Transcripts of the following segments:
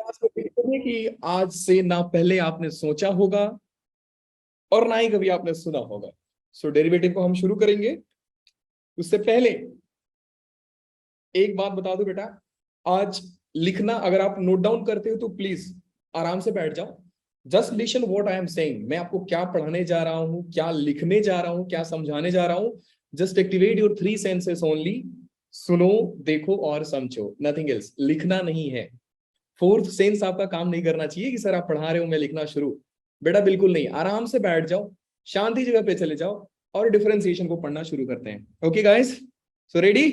आज को देखोगे कि आज से ना पहले आपने सोचा होगा और ना ही कभी आपने सुना होगा। सो डेरिवेटिव को हम शुरू करेंगे। उससे पहले एक बात बता दो बेटा, आज लिखना अगर आप नोट डाउन करते हो तो प्लीज आराम से बैठ जाओ। Just listen what I am saying. मैं आपको क्या पढ़ाने जा रहा हूं, क्या लिखने जा रहा हूं, क्या समझाने जा रहा हूं। Just activate your three senses only. सुनो, देखो और समझो, नथिंग एल्स। लिखना नहीं है। फोर्थ सेंस आपका काम नहीं करना चाहिए कि सर आप पढ़ा रहे हो मैं लिखना शुरू। बेटा बिल्कुल नहीं, आराम से बैठ जाओ, शांति जगह पे चले जाओ और डिफरेंशिएशन को पढ़ना शुरू करते हैं। Okay guys, so ready?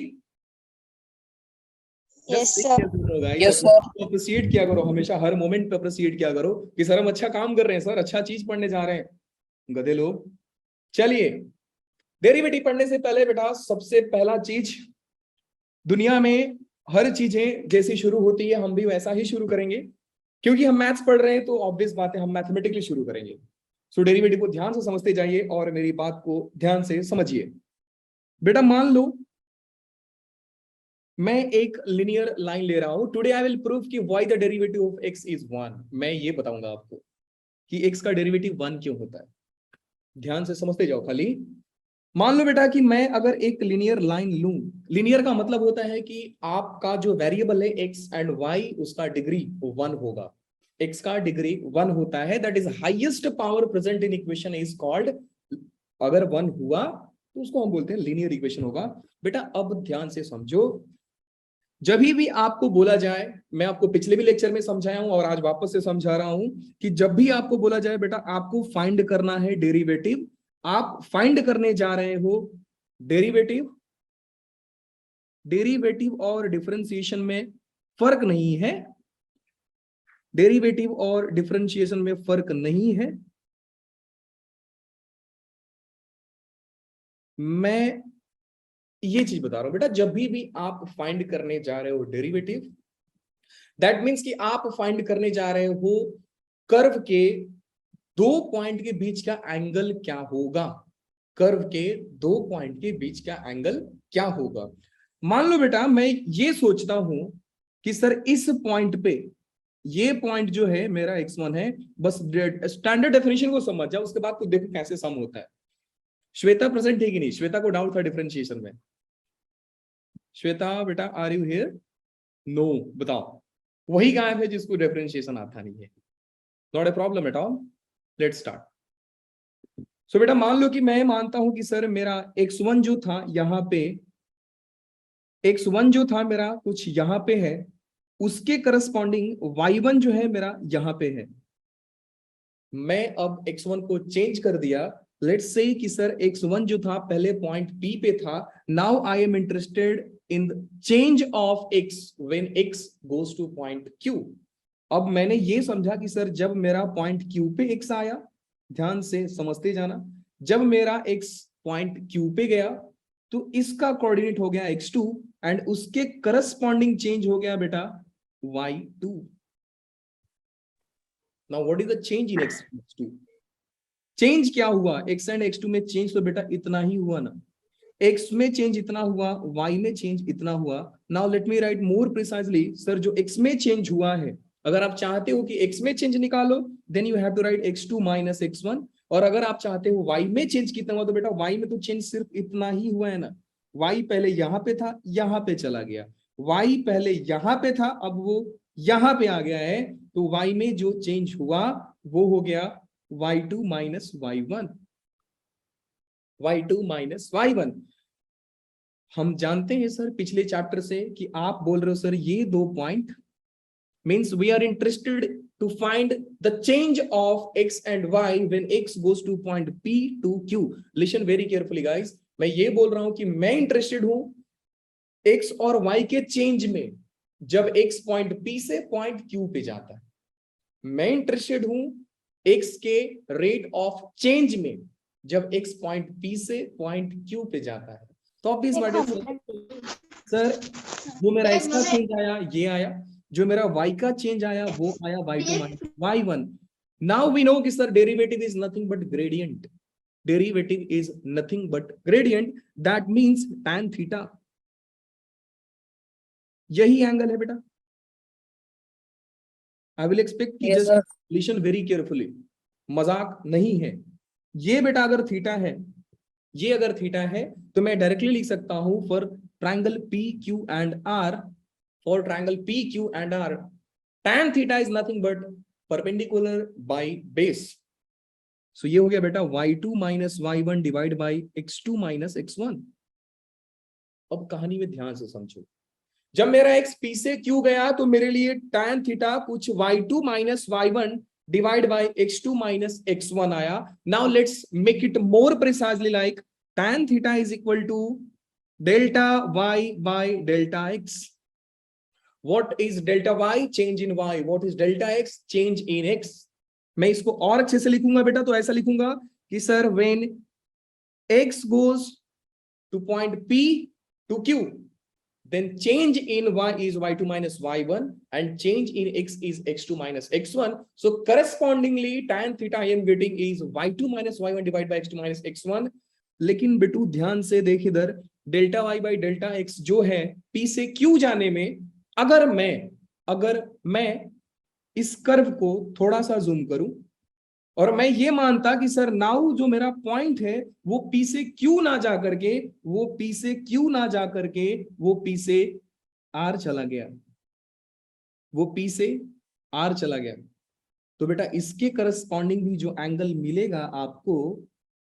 Yes just sir. Guys, appreciate किया करो हमेशा, हर मोमेंट पे अप्रिशिएट किया करो कि सर हम अच्छा काम कर रहे हैं, सर अच्छा चीज पढ़ने जा रहे हैं। गधे लोग। चलिए, डेरिवेटिव पढ़ने से पहले बेटा सबसे पहला चीज, दुनिया में हर चीजें जैसी शुरू होती है हम भी वैसा ही शुरू करेंगे। क्योंकि हम मैथ्स पढ़ रहे हैं तो ऑब्वियस बात है हम मैथमेटिकली शुरू करेंगे। सो डेरिवेटिव को ध्यान से समझते जाइए और मेरी बात को ध्यान से समझिए। बेटा मान लो मैं एक लिनियर लाइन ले रहा हूं। टुडे आई विल प्रूव कि why the derivative of x is one. मैं ये बताऊंगा आपको कि एक्स का डेरिवेटिव वन क्यों होता है। ध्यान से समझते जाओ खाली। मान लो बेटा कि मैं अगर एक लिनियर लाइन लूं। लिनियर का मतलब होता है कि आपका जो वेरिएबल है एक्स एंड वाई, उसका डिग्री वन होगा। एक्स का डिग्री वन होता है, that is highest power present in equation is called. अगर वन हुआ तो उसको हम बोलते हैं लीनियर इक्वेशन होगा। बेटा अब ध्यान से समझो, जब भी आपको बोला जाए, मैं आपको पिछले भी लेक्चर में समझाया हूं और आज वापस से समझा रहा हूं कि जब भी आपको बोला जाए बेटा आपको फाइंड करना है डेरिवेटिव, आप फाइंड करने जा रहे हो डेरिवेटिव। डेरिवेटिव और डिफरेंशिएशन में फर्क नहीं है। डेरिवेटिव और डिफरेंशिएशन में फर्क नहीं है। मैं ये चीज बता रहा हूं बेटा, जब भी आप फाइंड करने जा रहे हो डेरिवेटिव, दैट मीन्स कि आप फाइंड करने जा रहे हो कर्व के दो पॉइंट के बीच का एंगल क्या होगा। कर्व के दो पॉइंट के बीच का एंगल क्या होगा। मान लो बेटा मैं ये सोचता हूं कि सर इस पॉइंट पे, ये पॉइंट जो है मेरा x1 है। बस स्टैंडर्ड डेफिनेशन को समझ जाओ, उसके बाद तो देखो कैसे सम होता है। श्वेता प्रेजेंट है कि नहीं? श्वेता को डाउट था डिफरेंशिएशन में। श्वेता बेटा आर यू हियर? नो, बताओ। वही गायब है जिसको डिफरेंशिएशन आता नहीं है। Not a problem at all. Let's start. So बेटा मान लो कि मैं मानता हूं कि सर मेरा x1 जो था यहाँ पे, x1 जो था मेरा कुछ यहाँ पे है, उसके करस्पॉन्डिंग y1 जो है मेरा यहाँ पे है। मैं अब x1 को चेंज कर दिया। लेट्स से कि सर x1 जो था पहले पॉइंट P पे था। Now I am interested in the change of x when x goes two point Q। अब मैंने ये समझा कि सर जब मेरा पॉइंट Q पे x आया, ध्यान से समझते जाना, जब मेरा x पॉइंट Q पे गया तो इसका कोऑर्डिनेट हो गया x2 एंड उसके करस्पॉन्डिंग चेंज हो गया बेटा y2। Now what is the change in x2? Change क्या हुआ? x एंड x2 में चेंज तो बेटा इतना ही हुआ ना। x में चेंज इतना हुआ, y में चेंज इतना हुआ। नाउ लेट मी राइट मोर प्रिसाइजली, सर जो x में चेंज हुआ है, अगर आप चाहते हो कि x में चेंज निकालो then you have to write x2 minus x1। और अगर आप चाहते हो y में चेंज कितना हुआ तो बेटा y में तो चेंज सिर्फ इतना ही हुआ है ना। y पहले यहां पे था, यहां पे चला गया। y पहले यहां पे था, अब वो यहां पे आ गया है। तो y में जो चेंज हुआ वो हो गया y2 minus y1। y2 minus y1। हम जानते हैं सर पिछले चैप्टर से कि आप बोल रहे हो सर ये दो point means we are interested to find the change of x and y when x goes to point P to Q। Listen very carefully guys, मैं ये बोल रहा हूं कि मैं इंटरेस्टेड हूं x और y के चेंज में जब x पॉइंट P से पॉइंट Q पे जाता है। मैं इंटरेस्टेड हूं x के रेट ऑफ चेंज में जब x पॉइंट P से पॉइंट Q पे जाता है। तो ऑब्वियस बात है सर, जो मेरा x का चेंज आया ये आया, जो मेरा y का चेंज आया वो आया y2 minus y1। Now we know कि sir derivative is nothing but gradient. Derivative is nothing but gradient, that means tan theta. यही एंगल है बेटा। आई विल एक्सपेक्ट कि Yes, just sir. Listen very carefully, मजाक नहीं है। ये बेटा अगर थीटा है, ये अगर थीटा है, तो मैं डायरेक्टली लिख सकता हूं for triangle P Q and R, for triangle P Q and R, tan theta is nothing but perpendicular by base. So ये हो गया बेटा y2 minus y1 divide by x2 minus x1। अब कहानी में ध्यान से समझो, जब मेरा x p से q गया तो मेरे लिए tan थीटा कुछ y2 minus y1 divide by x2 minus x1 आया। Now let's make it more precisely, like tan theta is equal to delta y by delta x। What is delta y? Change in y. What is delta x? Change in x. मैं इसको और अच्छे से लिखूंगा बेटा, तो ऐसा लिखूंगा कि sir when x goes to point p to q, then change in y is y2 minus y1 and change in x is x2 minus x1. So correspondingly tan theta I am getting is y2 minus y1 divided by x2 minus x1. लेकिन बेटू ध्यान से देख इधर, delta y by delta x जो है p से q जाने में, अगर मैं इस कर्व को थोड़ा सा जूम करूं और मैं ये मानता कि सर नाउ जो मेरा पॉइंट है वो पी से क्यू ना जा करके, वो पी से क्यू ना जा करके वो पी से आर चला गया, वो पी से आर चला गया, तो बेटा इसके करस्पॉन्डिंग भी जो एंगल मिलेगा आपको,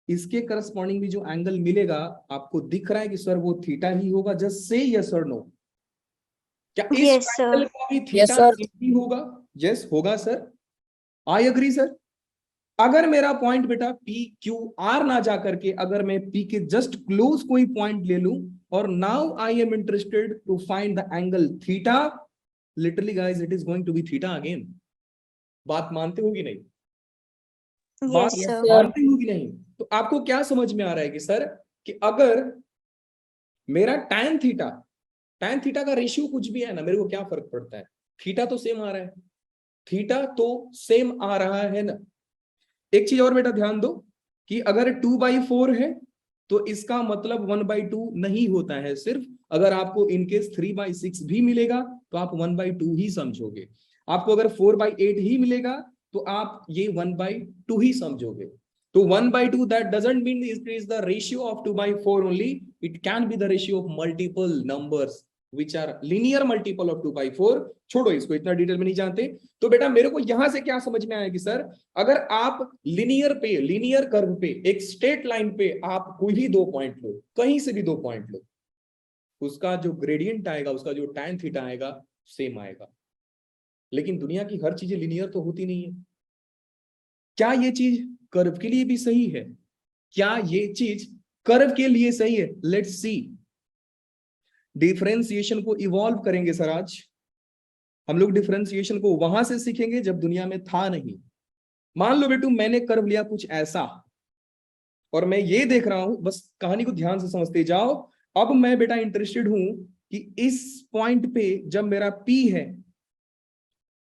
इसके करस्पॉन्डिंग भी जो एंगल मिलेगा आपको, दिख रहा है कि सर वो थीटा ही होगा। जस्ट से यस और नो, क्या इस Yes, ट्रायंगल sir. का भी Yes, थीटा sir. ही होगा? यस होगा सर, आई एग्री सर। अगर मेरा पॉइंट बेटा पी क्यू आर ना जा करके अगर मैं पी के जस्ट क्लोज कोई पॉइंट ले लूं, और now I am interested to find the angle theta, literally guys it is going to be theta again. बात मानते हो कि नहीं? बात Yes, Yes, sir. sir. मानते हो कि नहीं? तो आपको क्या समझ में आ रहा है कि सर, कि अगर मेरा tan थीटा का रेशियो कुछ भी है ना, मेरे को क्या फर्क पड़ता है, थीटा तो सेम आ रहा है, थीटा तो सेम आ रहा है ना। एक चीज और बेटा ध्यान दो कि अगर 2/4 है तो इसका मतलब 1/2 नहीं होता है सिर्फ। अगर आपको इनकेस 3/6 भी मिलेगा तो आप 1/2 ही समझोगे। आपको अगर 4/8 ही मिलेगा तो आप ये 1/2 ही समझोगे। तो 1/2 that doesn't mean it is the ratio of 2/4 only, it can be the ratio of multiple numbers which are linear multiple of 2/4। छोड़ो इसको, इतना डिटेल में नहीं जानते। तो बेटा मेरे को यहां से क्या समझ में आया कि सर अगर आप लीनियर कर्व पे एक स्ट्रेट लाइन पे आप कोई भी दो पॉइंट लो, कहीं से भी दो पॉइंट लो, उसका जो ग्रेडियंट आएगा, उसका जो tan थीटा आएगा सेम आएगा। लेकिन दुनिया की हर चीजें लीनियर तो होती नहीं है। क्या ये चीज कर्व के लिए भी सही है? क्या ये चीज कर्व के लिए सही है? Let's see. डिफरेंशिएशन को इवॉल्व करेंगे सर आज हम लोग। डिफरेंशिएशन को वहां से सीखेंगे जब दुनिया में था नहीं। मान लो बेटू मैंने कर्व लिया कुछ ऐसा और मैं ये देख रहा हूं, बस कहानी को ध्यान से समझते जाओ। अब मैं बेटा इंटरेस्टेड हूं कि इस पॉइंट पे जब मेरा P है,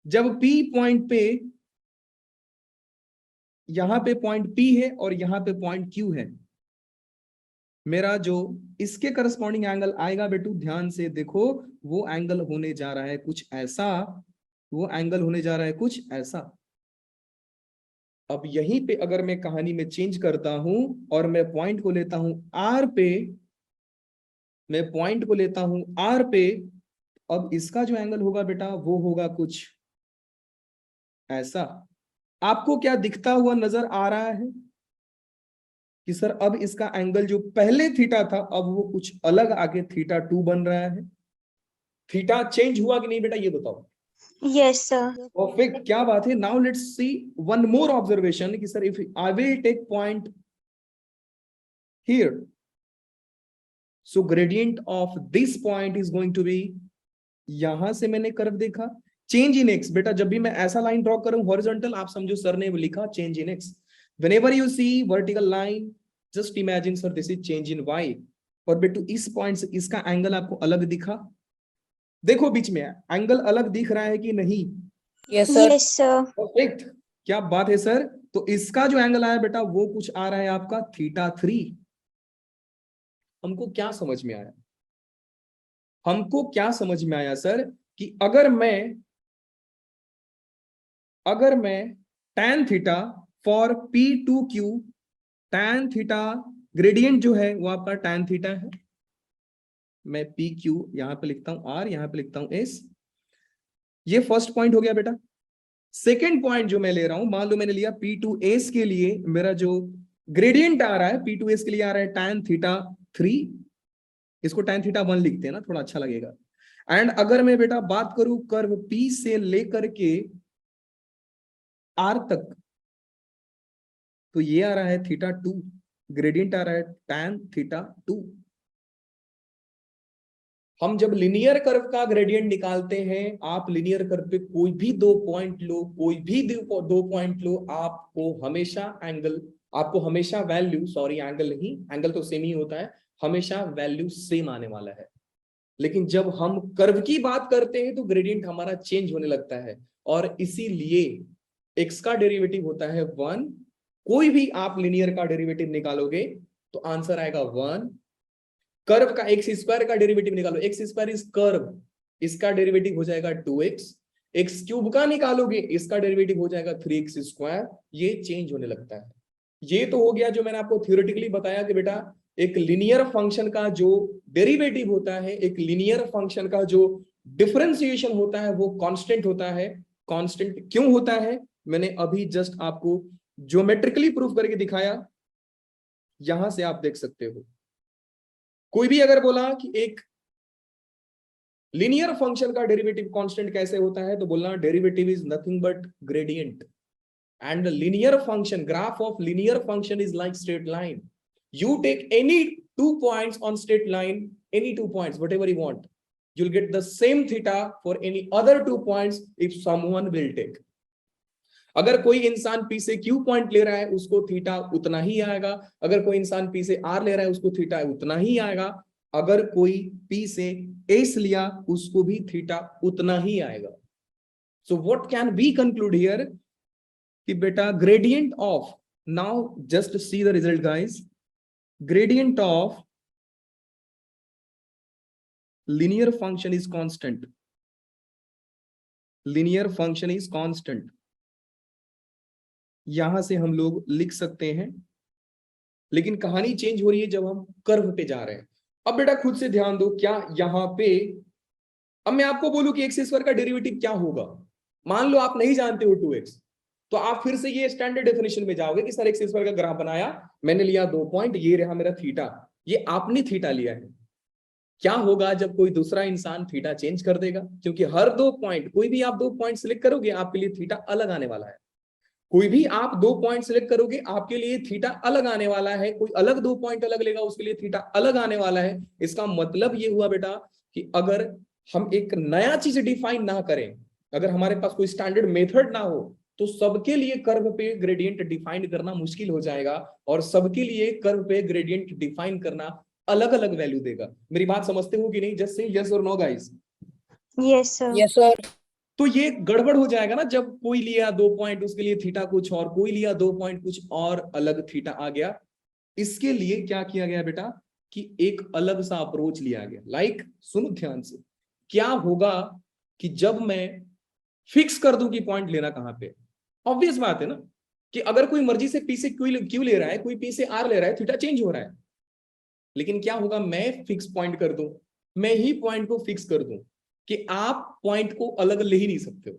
जब P पॉइंट पे, यहां पे पॉइंट P है और यहां पे पॉइंट Q है, मेरा जो इसके करस्पॉन्डिंग एंगल आएगा बेटू ध्यान से देखो, वो एंगल होने जा रहा है कुछ ऐसा, वो एंगल होने जा रहा है कुछ ऐसा। अब यहीं पे अगर मैं कहानी में चेंज करता हूं और मैं पॉइंट को लेता हूं R पे, मैं पॉइंट को लेता हूं R पे, अब इसका जो एंगल होगा बेटा वो होगा कुछ ऐसा। आपको क्या दिखता हुआ नजर आ रहा है कि सर अब इसका एंगल जो पहले थीटा था अब वो कुछ अलग आगे θ2 बन रहा है? थीटा चेंज हुआ कि नहीं बेटा ये बताओ। Yes, sir. परफेक्ट, क्या बात है। Now let's see one more observation कि sir if I will take point here, so gradient of this point is going to be, यहां से मैंने कर्व देखा, चेंज इन एक्स। बेटा जब भी मैं ऐसा लाइन ड्रॉ करूं हॉरिजॉन्टल, आप समझो सर ने लिखा change in x. Whenever you see vertical line, just imagine sir this is change in y. और बेटू इस पॉइंट से इसका एंगल आपको अलग दिखा, देखो बीच में एंगल अलग दिख रहा है कि नहीं? Yes, sir. Yes, sir. Perfect, क्या बात है सर। तो इसका जो एंगल आया बेटा वो कुछ आ रहा है आपका θ3। हमको क्या समझ में आया, हमको क्या समझ में आया सर, कि अगर मैं अगर मैं tan theta for P2Q, tan theta gradient जो है वो आपका tan थीटा है, मैं PQ यहां पे लिखता हूं R, यहां पे लिखता हूं S। ये फर्स्ट पॉइंट हो गया बेटा। सेकेंड पॉइंट जो मैं ले रहा हूं, मान लो मैंने लिया P2S के लिए मेरा जो ग्रेडियंट आ रहा है, P2S के लिए आ रहा है tan थीटा 3, इसको tan थीटा 1 लिखते हैं ना, थोड़ा अच्छा लगेगा। एंड अगर मैं बेटा बात करूं कर्व P से लेकर के R तक, तो ये आ रहा है थीटा 2, ग्रेडियंट आ रहा है tan थीटा 2। हम जब लिनियर कर्व का ग्रेडियंट निकालते हैं, आप लिनियर कर्व पे कोई भी दो पॉइंट लो, कोई भी दो पॉइंट लो, आपको हमेशा वैल्यू, सॉरी एंगल नहीं, एंगल तो सेम ही होता है, हमेशा वैल्यू सेम आने वाला है। लेकिन जब हम कर्व की बात करते हैं तो ग्रेडियंट हमारा चेंज होने लगता है, और इसीलिए एक्स का डेरिवेटिव होता है 1। कोई भी आप लिनियर का डेरिवेटिव निकालोगे तो आंसर आएगा 1। कर्व का एक्स स्क्वायर का डेरिवेटिव निकालो, एक्स स्क्वायर इज कर्व, इसका डेरिवेटिव हो जाएगा 2x। एक्स क्यूब का निकालोगे, इसका डेरिवेटिव हो जाएगा 3x स्क्वायर। ये चेंज होने लगता है। ये तो हो गया जो मैंने आपको थ्योरेटिकली बताया कि बेटा एक लिनियर फंक्शन का जो डेरिवेटिव होता है, एक लिनियर फंक्शन का जो डिफरेंशिएशन होता है वो कांस्टेंट होता है। कांस्टेंट क्यों होता है, मैंने अभी जस्ट आपको ज्योमेट्रिकली प्रूफ करके दिखाया, यहां से आप देख सकते हो। कोई भी अगर बोला कि एक लिनियर फंक्शन का डेरिवेटिव कांस्टेंट कैसे होता है, तो बोलना derivative is nothing but gradient, and the linear function, graph of linear function is like straight line. You take any 2 points on straight line, any 2 points, whatever you want, you'll get the same theta for any other 2 points if someone will take. अगर कोई इंसान P से Q point ले रहा है उसको theta उतना ही आएगा, अगर कोई इंसान P से R ले रहा है उसको थीटा उतना ही आएगा, अगर कोई P से S लिया उसको भी थीटा उतना ही आएगा। So what can we conclude here कि बेटा gradient of, now just see the result guys, gradient of linear function is constant, linear function is constant। यहां से हम लोग लिख सकते हैं, लेकिन कहानी चेंज हो रही है जब हम कर्व पे जा रहे हैं। अब बेटा खुद से ध्यान दो, क्या यहां पे अब मैं आपको बोलूं कि एक्स स्क्वायर का डेरिवेटिव क्या होगा, मान लो आप नहीं जानते हो 2x, तो आप फिर से ये स्टैंडर्ड डेफिनेशन में जाओगे कि सर एक्स स्क्वायर का ग्राफ बनाया, मैंने लिया 2 पॉइंट, ये रहा मेरा थीटा, ये आपने थीटा लिया है। क्या होगा जब कोई दूसरा इंसान थीटा चेंज कर देगा, क्योंकि हर 2 पॉइंट, कोई भी आप 2 पॉइंट सिलेक्ट करोगे आपके लिए थीटा अलग आने वाला है। कोई भी आप 2 पॉइंट सिलेक्ट करोगे आपके लिए थीटा अलग आने वाला है, कोई अलग 2 पॉइंट अलग लेगा उसके लिए थीटा अलग आने वाला है। इसका मतलब ये हुआ बेटा कि अगर हम एक नया चीज डिफाइन ना करें, अगर हमारे पास कोई स्टैंडर्ड मेथड ना हो, तो सबके लिए कर्व पे ग्रेडियंट डिफाइन करना मुश्किल हो जाएगा, और सबके लिए कर्व पे ग्रेडियंट डिफाइन करना अलग अलग वैल्यू देगा। मेरी बात समझते हो कि नहीं, जस्ट से यस और no guys. Yes sir. Yes sir. तो ये गड़बड़ हो जाएगा ना, जब कोई लिया 2 पॉइंट उसके लिए थीटा कुछ और, कोई लिया 2 पॉइंट कुछ और अलग थीटा आ गया। इसके लिए क्या किया गया बेटा कि एक अलग सा अप्रोच लिया गया। लाइक सुनो ध्यान से, क्या होगा कि जब मैं फिक्स कर दूं कि पॉइंट लेना कहां पे, ऑब्वियस बात है ना कि अगर कोई मर्जी से पी से क्यू ले रहा है, कोई पी से आर ले रहा है, थीटा चेंज हो रहा है। लेकिन क्या होगा, मैं फिक्स पॉइंट कर दूं, मैं ही पॉइंट को फिक्स कर दूं कि आप पॉइंट को अलग ले ही नहीं सकते हो,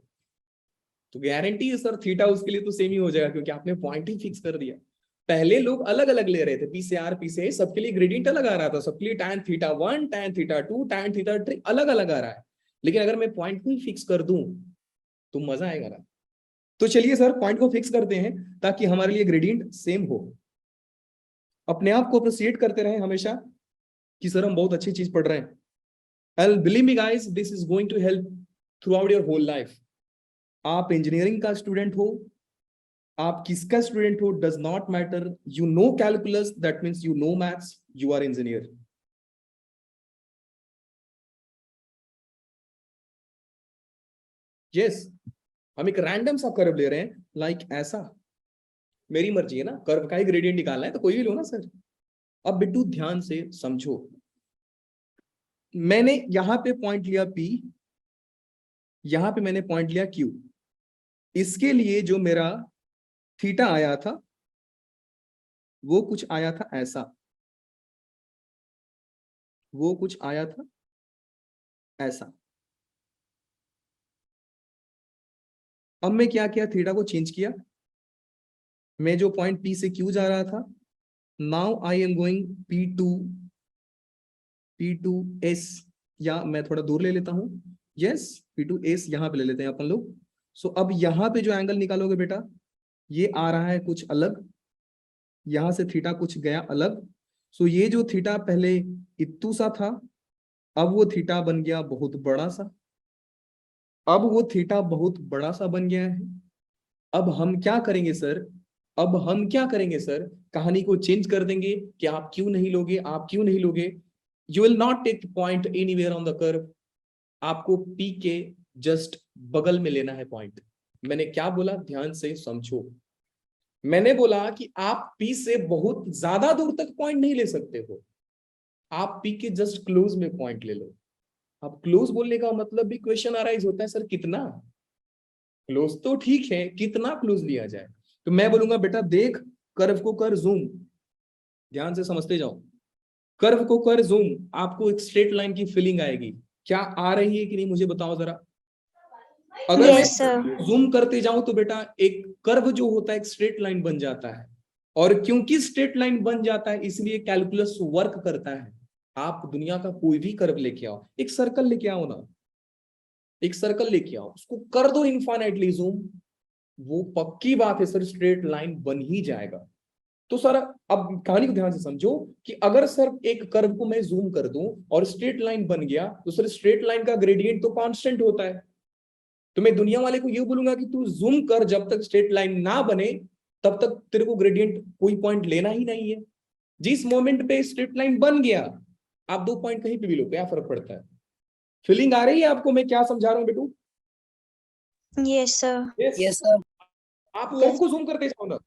तो गारंटी है सर थीटा उसके लिए तो सेम ही हो जाएगा, क्योंकि आपने पॉइंट ही फिक्स कर दिया। पहले लोग अलग अलग ले रहे थे, पी से आर पी से, सबके लिए ग्रेडियंट अलग आ रहा था, सबके लिए tan theta 1 tan theta 2 tan theta 3 अलग अलग आ रहा है। लेकिन अगर मैं पॉइंट को ही फिक्स कर दूं तो मजा आएगा ना। तो चलिए सर पॉइंट को फिक्स करते हैं ताकि हमारे लिए ग्रेडियंट सेम हो। अपने आप को अप्रिशिएट करते रहे हमेशा कि सर हम बहुत अच्छी चीज पढ़ रहे हैं। And believe me guys, this is going to help throughout your whole life. आप इंजीनियरिंग का स्टूडेंट हो, आप किसका स्टूडेंट हो, does not matter, you know calculus, that means you know maths, you are engineer. Yes, हम एक random सा curve ले रहे हैं, लाइक ऐसा, मेरी मर्जी है ना, कर्व का ही ग्रेडियंट निकालना है तो कोई भी लो ना सर। अब बिट्टू ध्यान से समझो, मैंने यहां पे पॉइंट लिया P, यहां पे मैंने पॉइंट लिया Q। इसके लिए जो मेरा थीटा आया था वो कुछ आया था ऐसा, वो कुछ आया था ऐसा। अब मैं क्या किया, थीटा को चेंज किया। मैं जो पॉइंट P से Q जा रहा था, now I am going P2S, या मैं थोड़ा दूर ले लेता हूं, यस P2S यहां पे ले लेते हैं अपन लोग। सो अब यहां पे जो एंगल निकालोगे बेटा, ये आ रहा है कुछ अलग, यहां से थीटा कुछ गया अलग। सो ये जो थीटा पहले इत्तू सा था, अब वो थीटा बन गया बहुत बड़ा सा, अब वो थीटा बहुत बड़ा सा बन गया है। अब हम क्या करेंगे सर, अब हम क्या करेंगे सर, कहानी को चेंज कर देंगे कि आप क्यों नहीं लोगे, आप क्यों नहीं लोगे। You will not take point anywhere on the curve, आपको पी के जस्ट बगल में लेना है पॉइंट। मैंने क्या बोला, ध्यान से समझो। मैंने बोला कि आप पी से बहुत ज्यादा दूर तक पॉइंट नहीं ले सकते हो, आप पी के जस्ट क्लोज में पॉइंट ले लो। अब क्लोज बोलने का मतलब भी क्वेश्चन अराइज होता है, सर कितना क्लोज तो ठीक है, कितना क्लोज लिया जाए। तो मैं बोलूंगा बेटा देख, कर्व को कर जूम, ध्यान से समझते जाओ। कर्व को कर जूम, आपको एक स्ट्रेट लाइन की फीलिंग आएगी। क्या आ रही है कि नहीं मुझे बताओ जरा। अगर मैं यस सर। जूम करते जाऊं तो बेटा एक कर्व जो होता है एक स्ट्रेट लाइन बन जाता है, और क्योंकि स्ट्रेट लाइन बन जाता है इसलिए कैलकुलस वर्क करता है। आप दुनिया का कोई भी कर्व लेके आओ, एक सर्कल लेके आओ ना, एक सर्कल लेके आओ, उसको कर दो इनफाइनाइटली जूम, वो पक्की बात है सर स्ट्रेट लाइन बन ही जाएगा। तो सर अब कहानी को ध्यान से समझो कि अगर सर एक कर्व को मैं जूम कर दूं और स्ट्रेट लाइन बन गया, तो सर स्ट्रेट लाइन का ग्रेडियंट तो कांस्टेंट होता है। तो मैं दुनिया वाले को ये बोलूंगा कि तू जूम कर, जब तक स्ट्रेट लाइन ना बने तब तक तेरे को ग्रेडियंट कोई पॉइंट लेना ही नहीं है। जिस मोमेंट पे स्ट्रेट लाइन बन गया, आप 2 पॉइंट कहीं पे भी लो, क्या फर्क पड़ता है। फीलिंग आ रही है आपको मैं क्या समझा रहा हूँ बेटू। Yes sir. Yes sir. आप कर्व को जूम करते जाओ ना,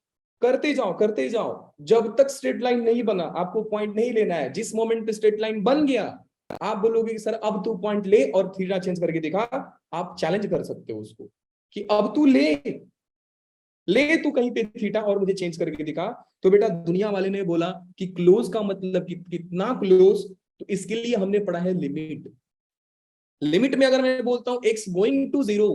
करते जाओ करते जाओ, जब तक स्ट्रेट लाइन नहीं बना आपको पॉइंट नहीं लेना है। जिस मोमेंट पे स्ट्रेट लाइन बन गया, आप बोलोगे कि सर अब तू पॉइंट ले और थीटा चेंज करके दिखा, आप चैलेंज कर सकते हो उसको कि अब तू ले, ले तू कहीं पे थीटा और मुझे चेंज करके दिखा। तो बेटा दुनिया वाले ने बोला कि क्लोज का मतलब कितना क्लोज, तो इसके लिए हमने पढ़ा है लिमिट। लिमिट में अगर मैं बोलता हूं x गोइंग टू 0,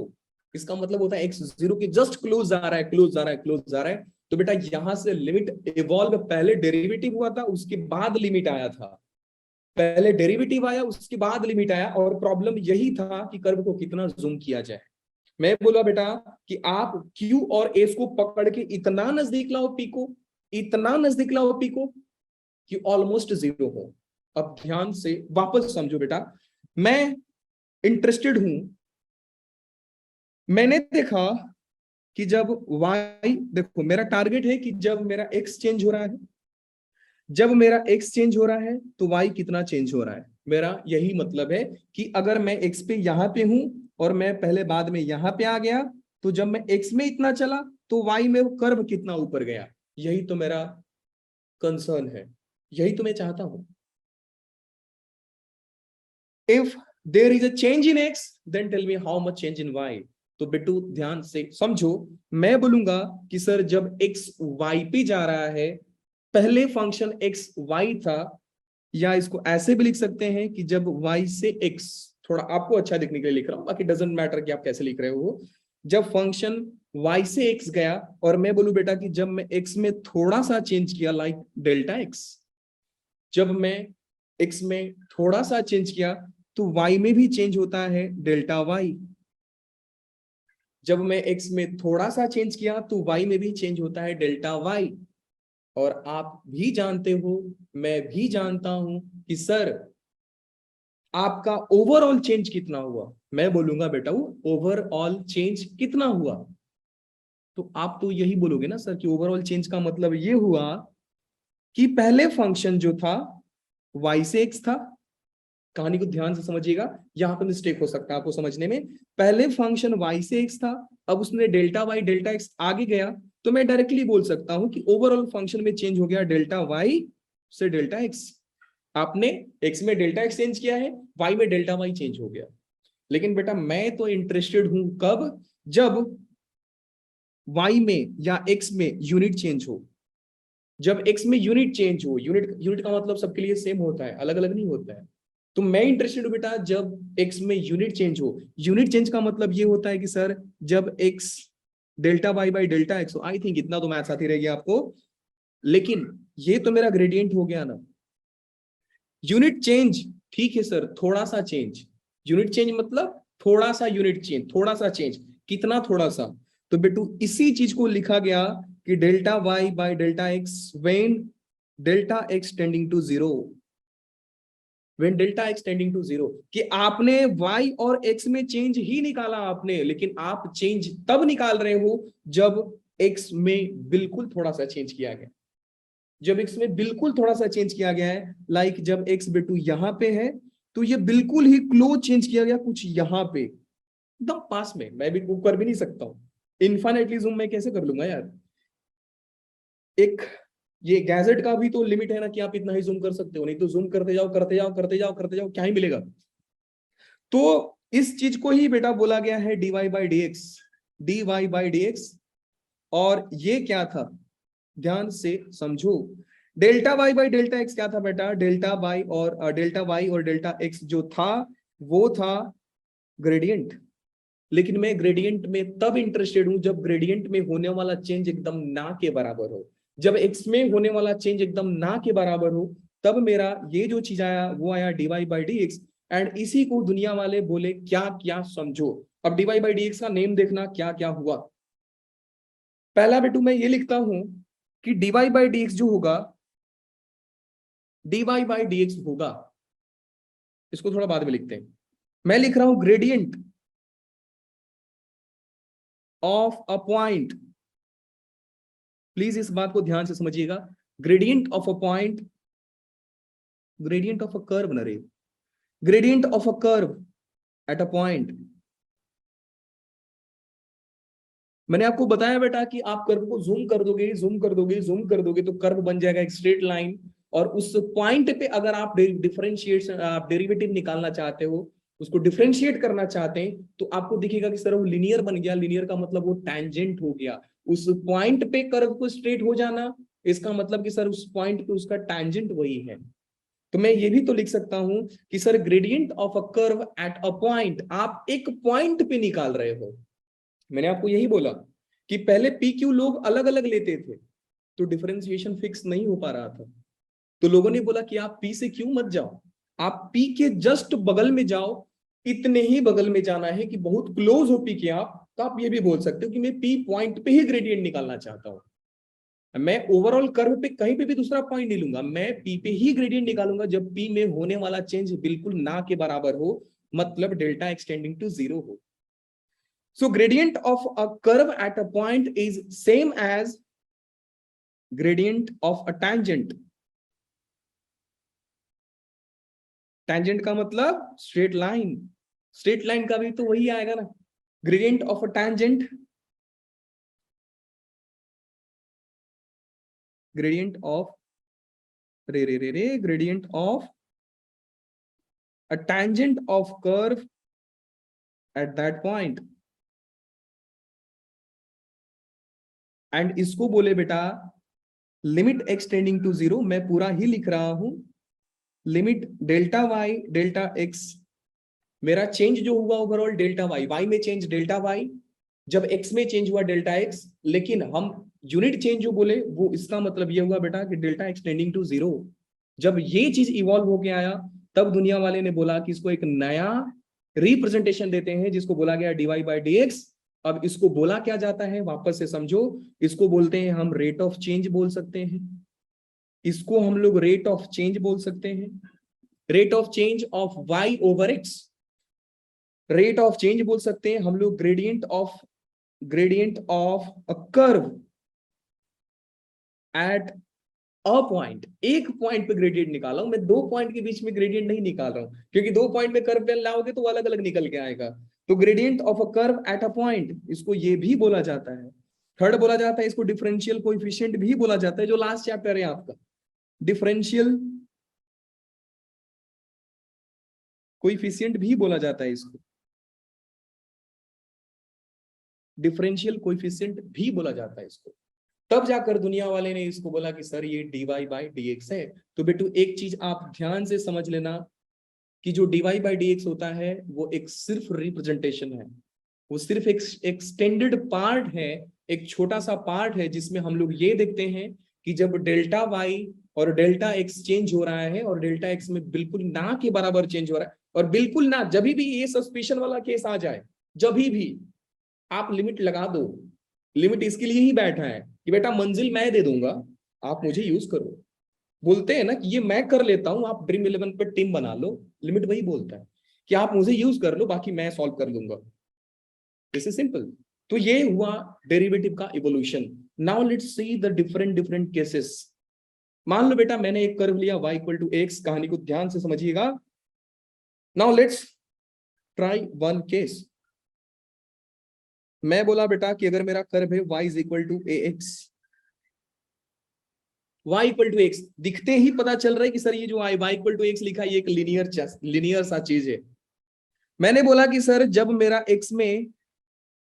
इसका मतलब होता है x 0 के जस्ट क्लोज जा रहा है, क्लोज जा रहा है, क्लोज जा रहा है। तो बेटा यहां से लिमिट इवॉल्व, पहले डेरिवेटिव हुआ था उसके बाद लिमिट आया था, पहले डेरिवेटिव आया उसके बाद लिमिट आया, और प्रॉब्लम यही था कि कर्व को कितना जूम किया जाए। मैं बोला बेटा कि आप Q और S को पकड़ के इतना नजदीक लाओ P को, इतना नजदीक लाओ P को कि ऑलमोस्ट 0 हो। अब ध्यान से वापस समझो बेटा, मैं इंटरेस्टेड हूं, मैंने देखा कि जब y, देखो मेरा टारगेट है कि जब मेरा x चेंज हो रहा है, जब मेरा x चेंज हो रहा है तो y कितना चेंज हो रहा है। मेरा यही मतलब है कि अगर मैं x पे यहां पे हूं और मैं पहले बाद में यहां पे आ गया, तो जब मैं x में इतना चला तो y में वो कर्व कितना ऊपर गया। यही तो मेरा कंसर्न है, यही तो मैं चाहता हूं। If there is a change in x, then tell me how much change in y। तो बेटू ध्यान से समझो, मैं बोलूंगा कि सर जब x y पे जा रहा है, पहले फंक्शन x y था, या इसको ऐसे भी लिख सकते हैं कि जब y से x, थोड़ा आपको अच्छा दिखने के लिए लिख रहा हूं, बाकी डजेंट मैटर कि आप कैसे लिख रहे हो। जब फंक्शन y से x गया, और मैं बोलूं बेटा कि जब मैं x में थोड़ा सा चेंज किया, लाइक डेल्टा x, जब मैं x में थोड़ा सा चेंज किया तो y में भी चेंज होता है डेल्टा y। जब मैं x में थोड़ा सा चेंज किया तो y में भी चेंज होता है डेल्टा y। और आप भी जानते हो, मैं भी जानता हूं कि सर आपका ओवरऑल चेंज कितना हुआ। मैं बोलूंगा बेटा वो ओवरऑल चेंज कितना हुआ, तो आप तो यही बोलोगे ना सर कि ओवरऑल चेंज का मतलब ये हुआ कि पहले फंक्शन जो था y से x था। कहानी को ध्यान से समझिएगा, यहां पर मिस्टेक हो सकता है आपको समझने में। पहले फंक्शन y से x था, अब उसने डेल्टा y डेल्टा x आगे गया, तो मैं डायरेक्टली बोल सकता हूं कि ओवरऑल फंक्शन में चेंज हो गया डेल्टा y से डेल्टा x। आपने x में डेल्टा x चेंज किया है, y में डेल्टा y चेंज हो गया। लेकिन बेटा मैं तो इंटरेस्टेड हूं कब, जब वाई में या एक्स में यूनिट चेंज हो, जब एक्स में यूनिट चेंज हो, यूनिट यूनिट का मतलब सबके लिए सेम होता है, अलग अलग नहीं होता है। तो मैं इंटरेस्टेड हूँ बेटा जब एक्स में यूनिट चेंज हो। यूनिट चेंज का मतलब ये होता है कि सर जब x delta y by delta x हो। आई थिंक इतना तो मैथ्स आती रहेगी आपको, लेकिन ये तो मेरा ग्रेडियंट हो गया ना। यूनिट चेंज, ठीक है सर, थोड़ा सा चेंज। यूनिट चेंज मतलब थोड़ा सा यूनिट चेंज, थोड़ा सा चेंज, कितना थोड़ा सा? तो बेटू इसी चीज को लिखा गया कि delta y by delta x when delta x tending to zero, when delta x tending to zero, कि आपने y और x में चेंज ही निकाला आपने, लेकिन आप चेंज तब निकाल रहे हो जब x में बिल्कुल थोड़ा सा चेंज किया गया। जब x में बिल्कुल थोड़ा सा चेंज किया गया है, लाइक जब x बेटू यहां पे है तो ये बिल्कुल ही क्लोज चेंज किया गया कुछ यहां पे, एकदम पास में। मैं भी कर भी नहीं सकता हूं इनफाइनाइटली जूम, मैं कैसे कर लूंगा यार? एक ये गैजेट का भी तो लिमिट है ना कि आप इतना ही जूम कर सकते हो, नहीं तो जूम करते जाओ करते जाओ करते जाओ करते जाओ, क्या ही मिलेगा? तो इस चीज को ही बेटा बोला गया है dy by d x, dy by d x. और ये क्या था, ध्यान से समझो। Delta y by delta x क्या था बेटा? डेल्टा वाई और डेल्टा वाई और डेल्टा एक्स जो था वो था ग्रेडियंट। लेकिन मैं ग्रेडियंट में तब इंटरेस्टेड हूं जब ग्रेडियंट में होने वाला चेंज एकदम ना के बराबर हो। जब एक्स में होने वाला चेंज एकदम ना के बराबर हो, तब मेरा ये जो चीज आया वो आया dy by d x. And इसी को दुनिया वाले बोले क्या क्या समझो। अब डीवाई बाई डी एक्स का नेम देखना क्या क्या हुआ। पहला बेटू मैं ये लिखता हूं कि डीवाई बाई डी एक्स जो होगा, डीवाई बाई डी एक्स होगा, इसको थोड़ा बाद में लिखते हैं। मैं लिख रहा हूं gradient of a point, please इस बात को ध्यान से समझिएगा। Gradient of a point, gradient of a curve न रे, gradient of a curve at a point. मैंने आपको बताया बेटा कि आप कर्व को जूम कर दोगे, जूम कर दोगे, जूम कर दोगे तो कर्व बन जाएगा एक स्ट्रेट लाइन। और उस पॉइंट पे अगर आप डिफरेंशिएट, आप डेरिवेटिव निकालना चाहते हो, उसको डिफरेंशिएट करना चाहते हैं, तो आपको दिखेगा कि सर वो लिनियर बन गया। लिनियर का मतलब वो टैंजेंट हो गया। उस पॉइंट पे कर्व को स्ट्रेट हो जाना, इसका मतलब कि सर उस पॉइंट पे उसका टैंजेंट वही है। तो मैं ये भी तो लिख सकता हूं कि sir gradient of a curve at a point, आप एक पॉइंट पे निकाल रहे हो। मैंने आपको यही बोला कि पहले पी क्यू लोग अलग अलग लेते थे, तो डिफरेंशिएशन फिक्स नहीं हो पा रहा था। तो लोगों ने बोला कि आप पी से क्यों मत जाओ, आप पी के जस्ट बगल में जाओ। इतने ही बगल में जाना है कि बहुत क्लोज हो पी के आप, तो आप ये भी बोल सकते हो कि मैं पी पॉइंट पे ही ग्रेडियंट निकालना चाहता हूं। मैं ओवरऑल कर्व पे कहीं पे भी दूसरा पॉइंट नहीं लूंगा, मैं पी पे ही ग्रेडियंट निकालूंगा जब पी में होने वाला चेंज बिल्कुल ना के बराबर हो, मतलब डेल्टा एक्सटेंडिंग टू जीरो हो। So gradient of a curve at a point is same as gradient of a tangent. Tangent का मतलब straight line. Straight line का भी तो वही आएगा ना। Gradient of a tangent, gradient of gradient of a tangent of curve at that point. And इसको बोले बेटा लिमिट एक्सटेंडिंग टू जीरो। मैं पूरा ही लिख रहा हूं, limit delta y delta x, मेरा चेंज जो हुआ ओवरऑल डेल्टा वाई, वाई में चेंज डेल्टा वाई, जब एक्स में चेंज हुआ डेल्टा एक्स। लेकिन हम यूनिट चेंज जो बोले वो इसका मतलब ये हुआ बेटा कि डेल्टा एक्सटेंडिंग टू जीरो। जब ये चीज इवॉल्व होके आया, तब दुनिया वाले ने बोला कि इसको एक नया रिप्रेजेंटेशन देते हैं जिसको बोला गया डीवाई बाई डी एक्स। अब इसको बोला क्या जाता है वापस से समझो, इसको बोलते हैं हम रेट ऑफ चेंज बोल सकते हैं, इसको हम लोग रेट ऑफ चेंज बोल सकते हैं, rate of change of y over x, rate of change बोल सकते हैं हम लोग, gradient of a curve at a point. एक पॉइंट पे ग्रेडियंट निकाला हूं मैं, दो पॉइंट के बीच में ग्रेडियंट नहीं निकाल रहा हूं, क्योंकि दो पॉइंट पे कर्व पे लाओगे तो अलग अलग निकल के आएगा। तो gradient of a curve at a point, इसको ये भी बोला जाता है। थर्ड बोला जाता है इसको डिफरेंशियल कोएफिशिएंट भी बोला जाता है, जो लास्ट चैप्टर है आपका, डिफरेंशियल कोएफिशिएंट भी बोला जाता है इसको। डिफरेंशियल कोएफिशिएंट भी बोला जाता है इसको। तब जाकर दुनिया वाले ने इसको बोला कि सर ये dy बाई dx है। तो बेटू एक चीज आप ध्यान से समझ लेना कि जो dy बाई dx होता है वो एक सिर्फ रिप्रेजेंटेशन है, वो सिर्फ एक एक्सटेंडेड पार्ट है, एक छोटा सा पार्ट है जिसमें हम लोग ये देखते हैं कि जब डेल्टा वाई और डेल्टा एक्स चेंज हो रहा है और डेल्टा एक्स में बिल्कुल ना के बराबर चेंज हो रहा है, और बिल्कुल ना जब भी ये सस्पिशन वाला केस आ जाए, जब भी आप लिमिट लगा दो। लिमिट इसके लिए ही बैठा है कि बेटा मंजिल मैं दे दूंगा, आप मुझे यूज करो। बोलते हैं ना कि ये मैं कर लेता हूं, आप ड्रीम 11 पे टीम बना लो। लिमिट वही बोलता है कि आप मुझे यूज कर लो, बाकी मैं सॉल्व कर लूंगा। This is simple. तो ये हुआ डेरिवेटिव का evolution. Now let's see the different cases. मान लो बेटा मैंने एक कर्व लिया y इक्वल टू एक्स, कहानी को ध्यान से समझिएगा। Now let's try one case. मैं बोला बेटा कि अगर मेरा कर्व है y is equal to a x, y equal to x, दिखते ही पता चल रहा है कि सर ये जो y इक्वल टू एक्स लिखा है ये एक लिनियर सा चीज है। मैंने बोला कि सर जब मेरा x में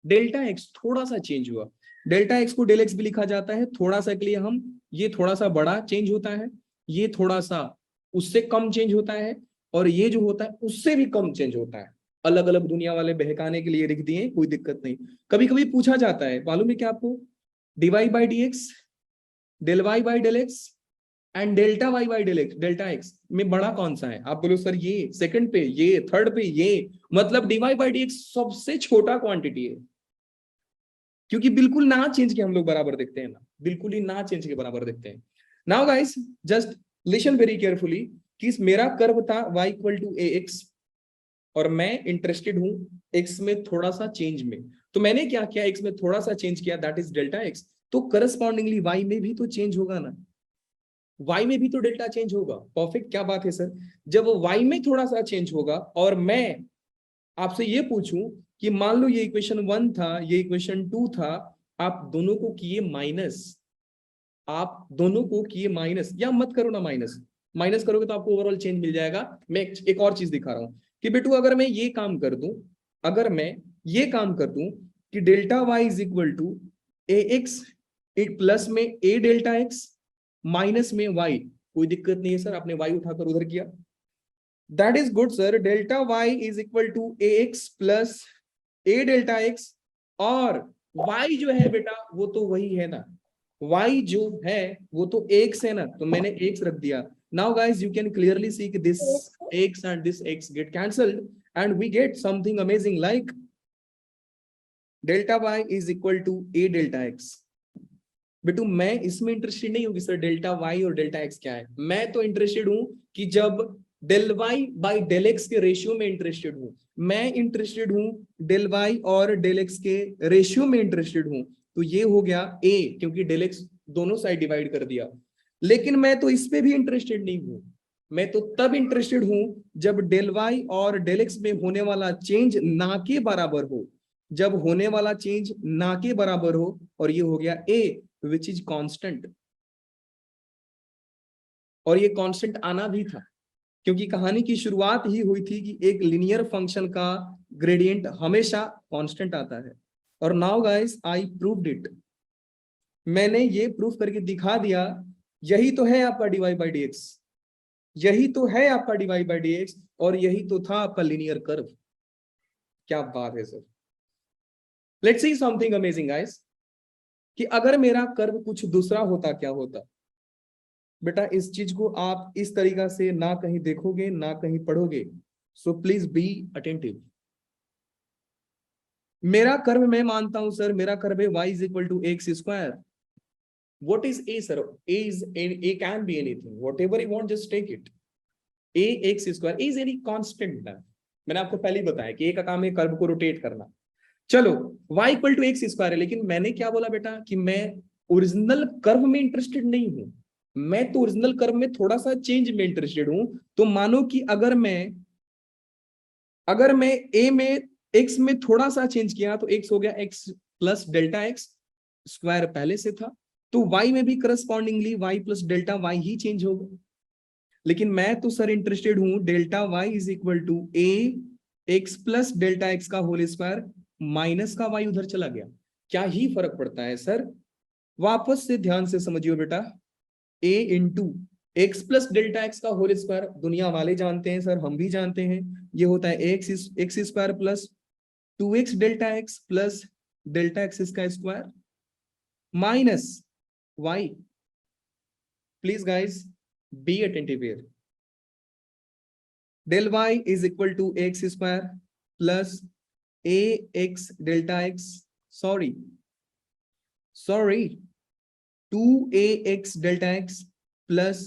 डेल्टा एक्स थोड़ा सा चेंज हुआ, डेल्टा एक्स को डेल एक्स भी लिखा जाता है थोड़ा सा के लिए, हम ये थोड़ा सा बड़ा चेंज होता है, ये थोड़ा सा उससे कम चेंज होता है, और ये जो होता है उससे भी कम चेंज होता है। अलग अलग दुनिया वाले बहकाने के लिए लिख दिए, कोई दिक्कत नहीं। कभी कभी पूछा जाता है, मालूम है क्या आपको, dy by d x, del y by del x and delta y by delta x में बड़ा कौन सा है? आप बोलो सर ये, सेकंड पे ये, थर्ड पे ये, मतलब dy बाई डी एक्स सबसे छोटा क्वांटिटी है, क्योंकि बिल्कुल ना चेंज के हम लोग बराबर देखते हैं ना, बिल्कुल ही ना चेंज के बराबर देखते हैं। Now guys just listen very carefully कि मेरा कर्व था y equal to a x और मैं इंटरेस्टेड हूं x में थोड़ा सा चेंज में। तो मैंने क्या किया, x में थोड़ा सा चेंज किया, दैट इज डेल्टा x। तो करस्पॉन्डिंगली y में भी तो चेंज होगा ना, y में भी तो डेल्टा चेंज होगा। परफेक्ट, क्या बात है सर। जब y में थोड़ा सा चेंज होगा और मैं आपसे ये पूछूं कि मान लो ये इक्वेशन 1 था, ये इक्वेशन 2 था, आप दोनों को किए माइनस, आप दोनों को किए माइनस, या मत करो ना माइनस, माइनस करोगे तो आपको ओवरऑल चेंज मिल जाएगा। मैं एक और चीज दिखा रहा हूं कि बेटू अगर मैं ये काम कर दूं, अगर मैं ये काम कर दूं कि delta y is equal to a x plus में ए डेल्टा एक्स माइनस में वाई, कोई दिक्कत नहीं है सर, आपने वाई उठाकर उधर किया, that is good sir. Delta y is equal to a x plus a delta x, और y जो है बेटा वो तो वही है ना, y जो है वो तो x है ना, तो मैंने x रख दिया। Now guys you can clearly see कि this x and this x get cancelled and we get something amazing like delta y is equal to a delta x। बेटू मैं इसमें इंटरेस्टेड नहीं हूँ कि सर डेल्टा y और delta x क्या है, मैं तो इंटरेस्टेड हूँ कि जब del y by del x के रेशियो में इंटरेस्टेड हूँ, मैं इंटरेस्टेड हूँ डेल y और डेल x के रेशियो में इंटरेस्टेड हूँ। तो ये हो गया a, क्योंकि डेल x दोनों साइड डिवाइड कर दिया। लेकिन मैं तो इस पे भी इंटरेस्टेड नहीं हूँ, मैं तो तब इंटरेस्टेड हूँ जब डेल y और डेल x में होने वाला चेंज ना के बराबर हो, जब होने वाला चेंज ना के बराबर हो, और ये हो गया a विच इज कांस्टेंट। और ये कांस्टेंट आना भी था, क्योंकि कहानी की शुरुआत ही हुई थी कि एक लिनियर फंक्शन का ग्रेडियंट हमेशा कांस्टेंट आता है। और now guys I proved it, मैंने ये प्रूफ करके दिखा दिया। यही तो है आपका dy बाई डी एक्स, यही तो है आपका dy बाई डी एक्स, और यही तो था आपका लिनियर कर्व। क्या बात है sir. Let's see something amazing guys, कि अगर मेरा कर्व कुछ दूसरा होता क्या होता। बेटा इस चीज को आप इस तरीका से ना कहीं देखोगे ना कहीं पढ़ोगे, सो प्लीज बी अटेंटिव। मेरा कर्व मैं मानता हूं सर, मेरा कर्व है y is equal to x square. What is a sir? A can be anything. Whatever you want, just take it. A x square is any constant ना। मैंने आपको पहले ही बताया कि a का काम है कर्व को रोटेट करना। चलो y equal to x square है, लेकिन मैंने क्या बोला बेटा कि मैं ओरिजिनल कर्व में इंटरेस्टेड नहीं हूं, मैं तो ओरिजिनल कर्व में थोड़ा सा चेंज में इंटरेस्टेड हूं। तो मानो कि अगर मैं a में x में थोड़ा सा चेंज किया तो x हो गया x plus delta x square पहले से था, तो y में भी correspondingly y plus delta y ही चेंज होगा। लेकिन मैं तो सर इंटरेस्टेड हूं delta y is equal to a x plus delta x का होल स्क्वायर माइनस का y उधर चला गया, क्या ही फर्क पड़ता है सर? वापस से ध्यान से समझियो बेटा, a into x plus delta x का होल स्क्वायर, दुनिया वाले जानते हैं सर, हम भी जानते हैं, ये होता है x square plus 2x delta x plus delta x इसका square minus y. Please guys, be attentive here. Del y is equal to x square plus ax delta x. Sorry, 2ax delta x plus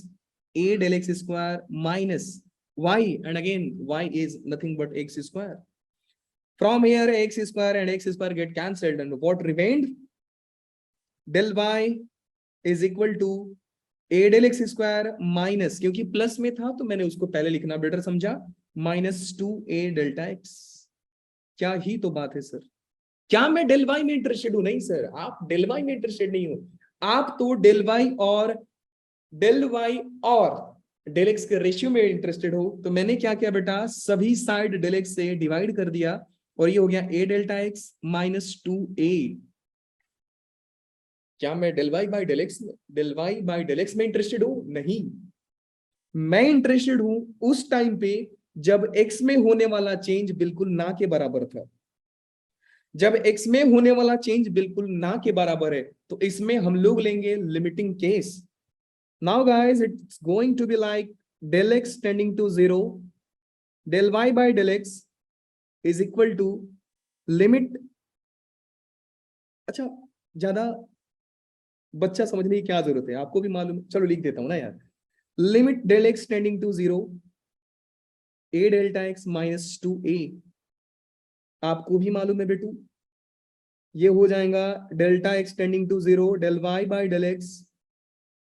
a del x square minus y, and again y is nothing but x square. From here x square and x square get cancelled, and what remained? Del y is equal to a del x square minus, क्योंकि plus में था तो मैंने उसको पहले लिखना better समझा, minus 2a delta x. क्या ही तो बात है सर. क्या मैं डेल वाई में इंटरेस्टेड हूं? नहीं सर, आप डेल वाई में इंटरेस्टेड नहीं हो, आप तो डेल वाई और डेल एक्स के रेशियो में इंटरेस्टेड हो. तो मैंने क्या किया बेटा, सभी साइड डेल एक्स से डिवाइड कर दिया और ये हो गया a delta x minus 2a. क्या मैं del y by del x में इंटरेस्टेड हूं? नहीं, मैं इंटरेस्टेड हूं उस टाइम पे जब एक्स में होने वाला चेंज बिल्कुल ना के बराबर था. जब एक्स में होने वाला चेंज बिल्कुल ना के बराबर है तो इसमें हम लोग लेंगे limiting case. Now guys, it's going to be like del x tending to 0, del y by del x is equal to limit. अच्छा, ज्यादा बच्चा समझने की क्या जरूरत है, आपको भी मालूम, चलो लिख देता हूं ना यार. Limit del x tending to 0, a delta x minus 2a, आपको भी मालूम है बेटू. ये हो जाएगा delta x tending to 0 del y by del x,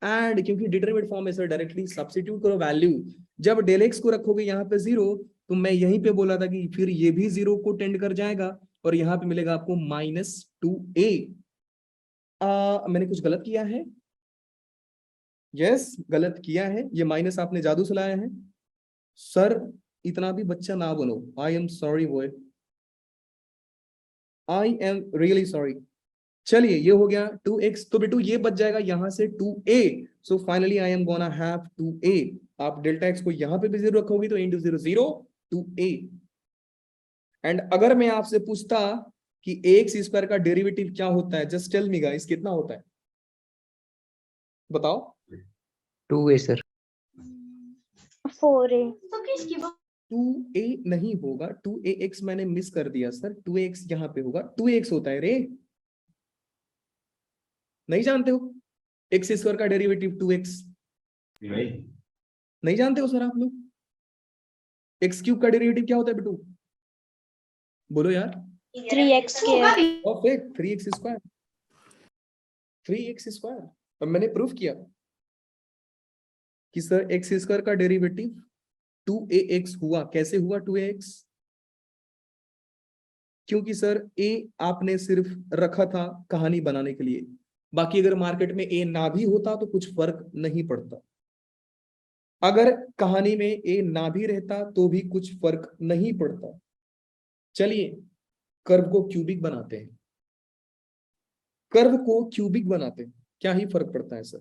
and क्योंकि डिटरमिनेंट फॉर्म है सर, डायरेक्टली सब्स्टिट्यूट करो वैल्यू. जब डेल एक्स को रखोगे यहाँ पे 0, तो मैं यहीं पे बोला था कि फिर ये भी 0 को टेंड कर जाएगा और यहाँ पे मिलेगा आपको माइनस 2a. मैंने कुछ गलत किया है? यस, गलत किया है, ये माइनस आपने जादू से लाया है सर. इतना भी बच्चा ना बनो, I am sorry boy, I am really sorry. चलिए, ये हो गया 2x, तो बेटू ये बच जाएगा यहां से 2a. So finally I am gonna have 2a. आप डेल्टा एक्स को यहां पे भी 0 रखोगे तो इंटू 0 0 2a. एंड अगर मैं आपसे पूछता कि एक्स स्क्वायर का डेरिवेटिव क्या होता है, जस्ट टेल मी गाइस, कितना होता है बताओ? 2a sir. 4a. 2a नहीं होगा, 2ax मैंने मिस कर दिया सर, 2ax यहाँ पे होगा, 2ax होता है रे. नहीं जानते हो एक्स स्क्वायर का डेरिवेटिव 2x? नहीं जानते हो सर आप लोग? एक्स क्यूब का डेरिवेटिव क्या होता है बेटू? बोलो यार. 3x square. Perfect, 3x square. 3x square. अब मैंने प्रूफ किया कि सर एक्स स्क्वायर का डेरिवेटिव 2ax हुआ. कैसे हुआ 2ax? क्योंकि सर a आपने सिर्फ रखा था कहानी बनाने के लिए, बाकी अगर मार्केट में a ना भी होता तो कुछ फर्क नहीं पड़ता. अगर कहानी में a ना भी रहता तो भी कुछ फर्क नहीं पड़ता. चलिए, कर्व को क्यूबिक बनाते हैं. कर्व को क्यूबिक बनाते हैं, क्या ही फर्क पड़ता है सर.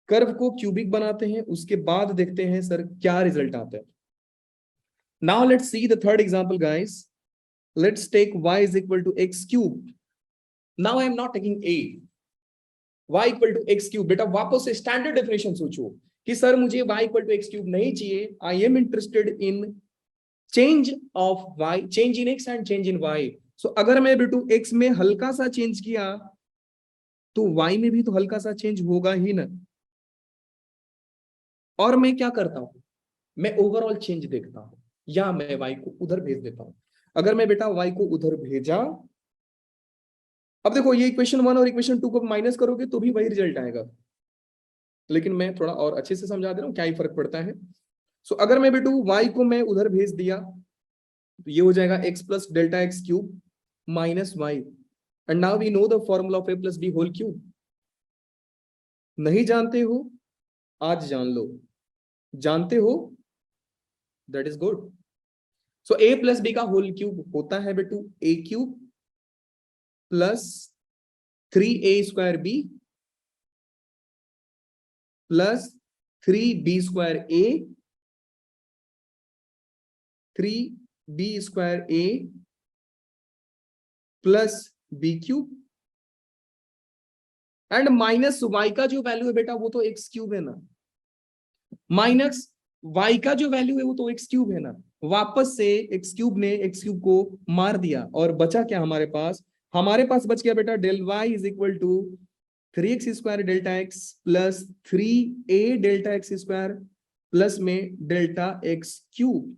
कर्व को क्यूबिक बनाते हैं, उसके बाद देखते हैं सर क्या रिजल्ट आता है. Now let's see the third example guys. Let's take y is equal to x cube. Now I am not taking a. y equal to x cube. बेटा वापस से स्टैंडर्ड डेफिनेशन सोचो कि सर मुझे y equal to x cube नहीं चाहिए. आई am interested in change of y, change in x and change in y. सो अगर मैं बेटू x में हल्का सा चेंज किया तो y में भी तो हल्का सा चेंज होगा ही ना. और मैं क्या करता हूं, मैं ओवरऑल चेंज देखता हूं, या मैं y को उधर भेज देता हूं. अगर मैं बेटा y को उधर भेजा, अब देखो ये इक्वेशन 1 और इक्वेशन 2 को माइनस करोगे तो भी वही रिजल्ट आएगा, लेकिन मैं थोड़ा और अच्छे से समझा दे रहा हूं क्या ही फर्क पड़ता है. सो अगर मैं बेटू y को मैं उधर भेज दिया तो ये हो जाएगा x plus delta x cube minus y. And now we know the formula of a plus b whole cube. नहीं जानते हो? आज जान लो. जानते हो? That is good. So a plus b का होल क्यूब होता है बेटू a cube plus 3a² b plus 3b² a 3b² a plus b cube and minus y का जो वैल्यू है बेटा वो तो एक्स क्यूब है ना, माइनस वाई का जो वैल्यू है वो तो एक्स क्यूब है ना, वापस से एक्स क्यूब ने एक्स क्यूब को मार दिया और बचा क्या हमारे पास बच गया बेटा del y is equal to 3x² delta x plus 3a delta x square plus में डेल्टा एक्स क्यूब।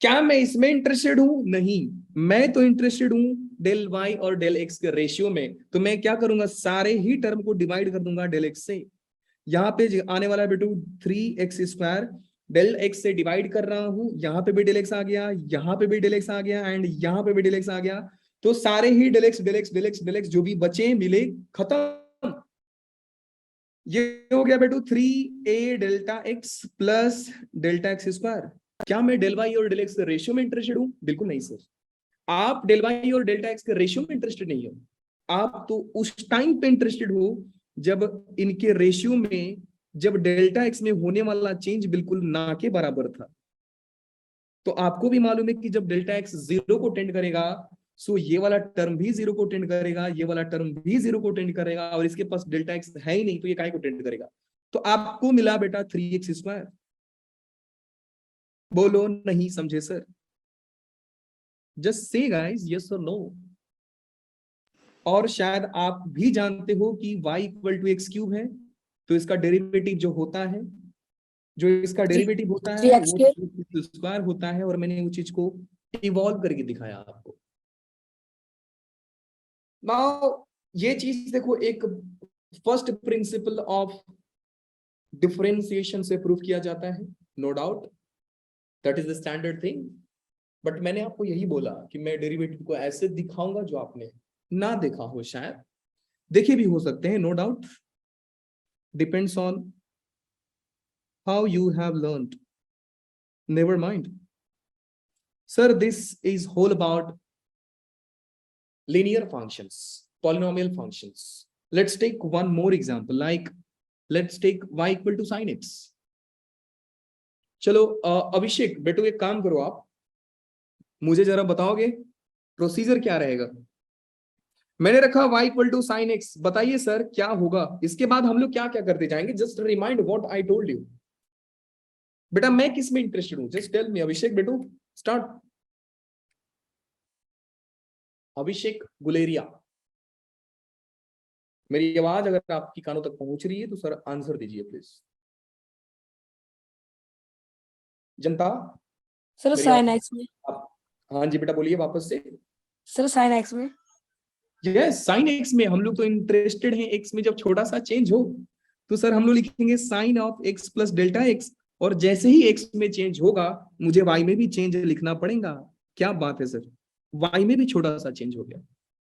क्या मैं इसमें इंटरेस्टेड हूं? नहीं, मैं तो इंटरेस्टेड हूं डेल वाई और डेल एक्स के रेशियो में, तो मैं क्या करूंगा सारे ही टर्म को डिवाइड कर दूंगा डेल एक्स से। यहाँ पे आने वाला बेटू 3x² डेल एक्स से डिवाइड कर रहा हूं, यहाँ पे भी डेल एक्स आ गया, यहाँ पे भी डेल एक्स आ गया एंड यहाँ पे भी डेल एक्स आ गया, तो सारे ही डेल एक्स जो भी बचे मिले खत्म। ये हो गया बेटू 3a delta x plus delta x square. क्या मैं डेल वाई और डेल एक्स के रेशियो में इंटरेस्टेड हूं? बिल्कुल नहीं सर, आप डेल वाई और डेल्टा एक्स के रेशियो में इंटरेस्टेड नहीं हो, आप तो उस टाइम पे इंटरेस्टेड हो जब इनके रेशियो में, जब डेल्टा एक्स में होने वाला चेंज बिल्कुल ना के बराबर था। तो आपको भी मालूम है कि जब डेल्टा एक्स 0 को टेंड करेगा, सो ये वाला टर्म भी 0 को टेंड करेगा, ये वाला टर्म भी 0 को टेंड करेगा, और इसके पास डेल्टा एक्स है ही नहीं तो ये काहे को टेंड करेगा। तो आपको मिला बेटा 3x²। बोलो नहीं समझे sir? Just say guys yes और नो। और शायद आप भी जानते हो कि y equal to x cube है, तो इसका डेरिवेटिव जो होता है, जो इसका डेरिवेटिव होता है वो स्क्वायर होता है, और मैंने उस चीज को इवॉल्व करके दिखाया आपको। नाउ ये चीज देखो, एक फर्स्ट प्रिंसिपल ऑफ डिफरेंशिएशन से प्रूव किया जाता है, no doubt that is the standard thing. But मैंने आपको यही बोला कि मैं डेरिवेटिव को ऐसे दिखाऊंगा जो आपने ना देखा हो, शायद देखे भी हो सकते हैं, no doubt, depends on how you have learned, never mind. Sir this is whole about linear functions, polynomial functions. Let's take one more example, like let's take y equal to sin x. चलो अभिषेक बेटो एक काम करो, आप मुझे जरा बताओगे procedure क्या रहेगा। मैंने रखा y equal to sine x, बताइए सर क्या होगा, इसके बाद हम लोग क्या क्या करते जाएंगे, just remind what I told you. बेटा मैं किस में इंटरेस्टेड हूं, जस्ट टेल मी। अभिषेक बेटो स्टार्ट। अभिषेक गुलेरिया, मेरी आवाज अगर आपकी कानों तक पहुंच रही है तो सर आंसर दीजिए please. Janata sir sine x में। हाँ जी बेटा बोलिए वापस से। सर साइन एक्स में। यस साइन एक्स में हम लोग तो इंटरेस्टेड हैं, एक्स में जब छोटा सा चेंज हो तो सर हम लोग लिखेंगे sine of x plus delta x, और जैसे ही एक्स में चेंज होगा मुझे वाई में भी चेंज लिखना पड़ेगा। क्या बात है सर, वाई में भी छोटा सा चेंज हो गया।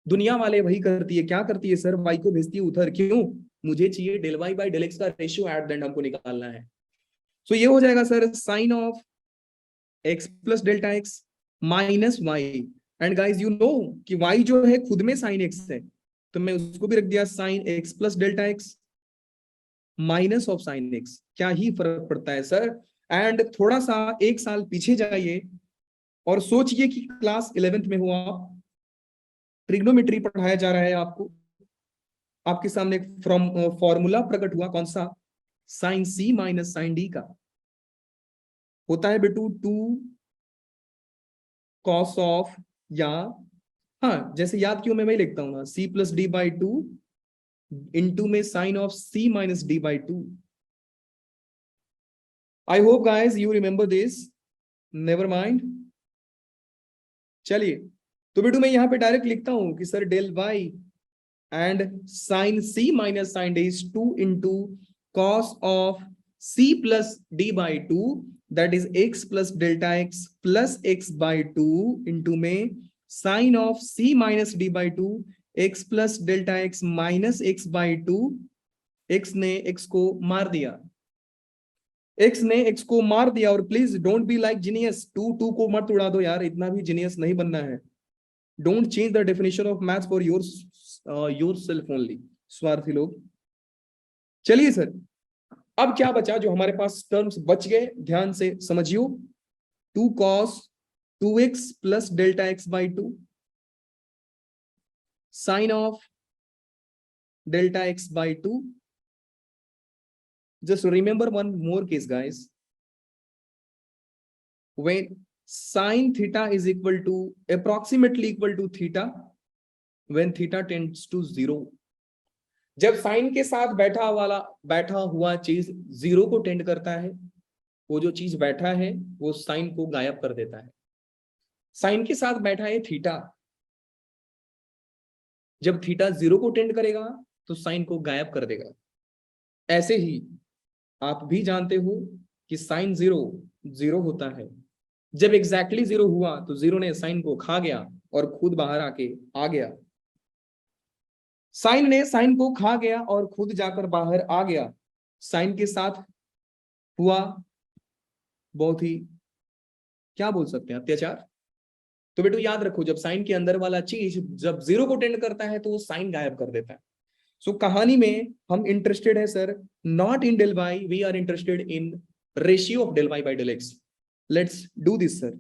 दुनिया वाले वही करती है, क्या करती है सर, वाई को भेजती है उधर, क्यों, मुझे चाहिए del y by del x का रेशियो एट द एंड हमको निकालना है। सो ये हो जाएगा sir sine of x plus delta x minus y, and guys you know कि वाई जो है खुद में साइन एक्स है, तो मैं उसको भी रख दिया sine x plus delta x minus of sine x. क्या ही फर्क पड़ता है सर। एंड थोड़ा सा एक साल पीछे जाइए और सोचिए कि क्लास 11th में हो आप, ट्रिग्नोमेट्री पढ़ाया जा रहा है आपको, आपके सामने फ्रॉम फॉर्मूला प्रकट हुआ, कौन सा, sign C minus sine D का होता है बेटू 2 कॉस ऑफ, या हाँ जैसे याद क्यों मैं वही लिखता हूँ ना, C plus D by 2 into में sine of C minus D by 2। I hope guys you remember this, never mind. चलिए तो बेटू मैं यहां पे डायरेक्ट लिखता हूं कि sir del y and sine C minus sine D is 2 into cos of C plus D by 2 that is x plus delta x plus x by 2 into में sine of C minus D by 2 x plus delta x minus x by 2, x ने x को मार दिया, x ने x को मार दिया, और please don't be like genius, two को मत उड़ा दो यार, इतना भी जीनियस नहीं बनना है। Don't change the definition of maths for your self only, स्वार्थी लोग। चलिए सर, अब क्या बचा जो हमारे पास टर्म्स बच गए, ध्यान से समझियो। 2 cos 2x plus delta x by 2, sine of delta x by 2। Just remember one more case, guys. When sine theta is equal to approximately equal to theta, when theta tends to 0, जब sign के साथ बैठा हुआ चीज 0 को tend करता है, वो जो चीज बैठा है वो साइन को गायब कर देता है। साइन के साथ बैठा है थीटा, जब थीटा 0 को टेंड करेगा तो साइन को गायब कर देगा। ऐसे ही आप भी जानते हो कि साइन 0 होता है, जब एग्जैक्टली 0 हुआ तो 0 ने साइन को खा गया और खुद बाहर आके आ गया। साइन ने साइन को खा गया और खुद जाकर बाहर आ गया। साइन के साथ हुआ बहुत ही, क्या बोल सकते हैं, अत्याचार। तो बेटू याद रखो, जब साइन के अंदर वाला चीज जब 0 को टेंड करता है तो वो साइन गायब कर देता है। सो कहानी में हम इंटरेस्टेड है sir not in del y, we are interested in ratio of del y by del x. Let's do this sir.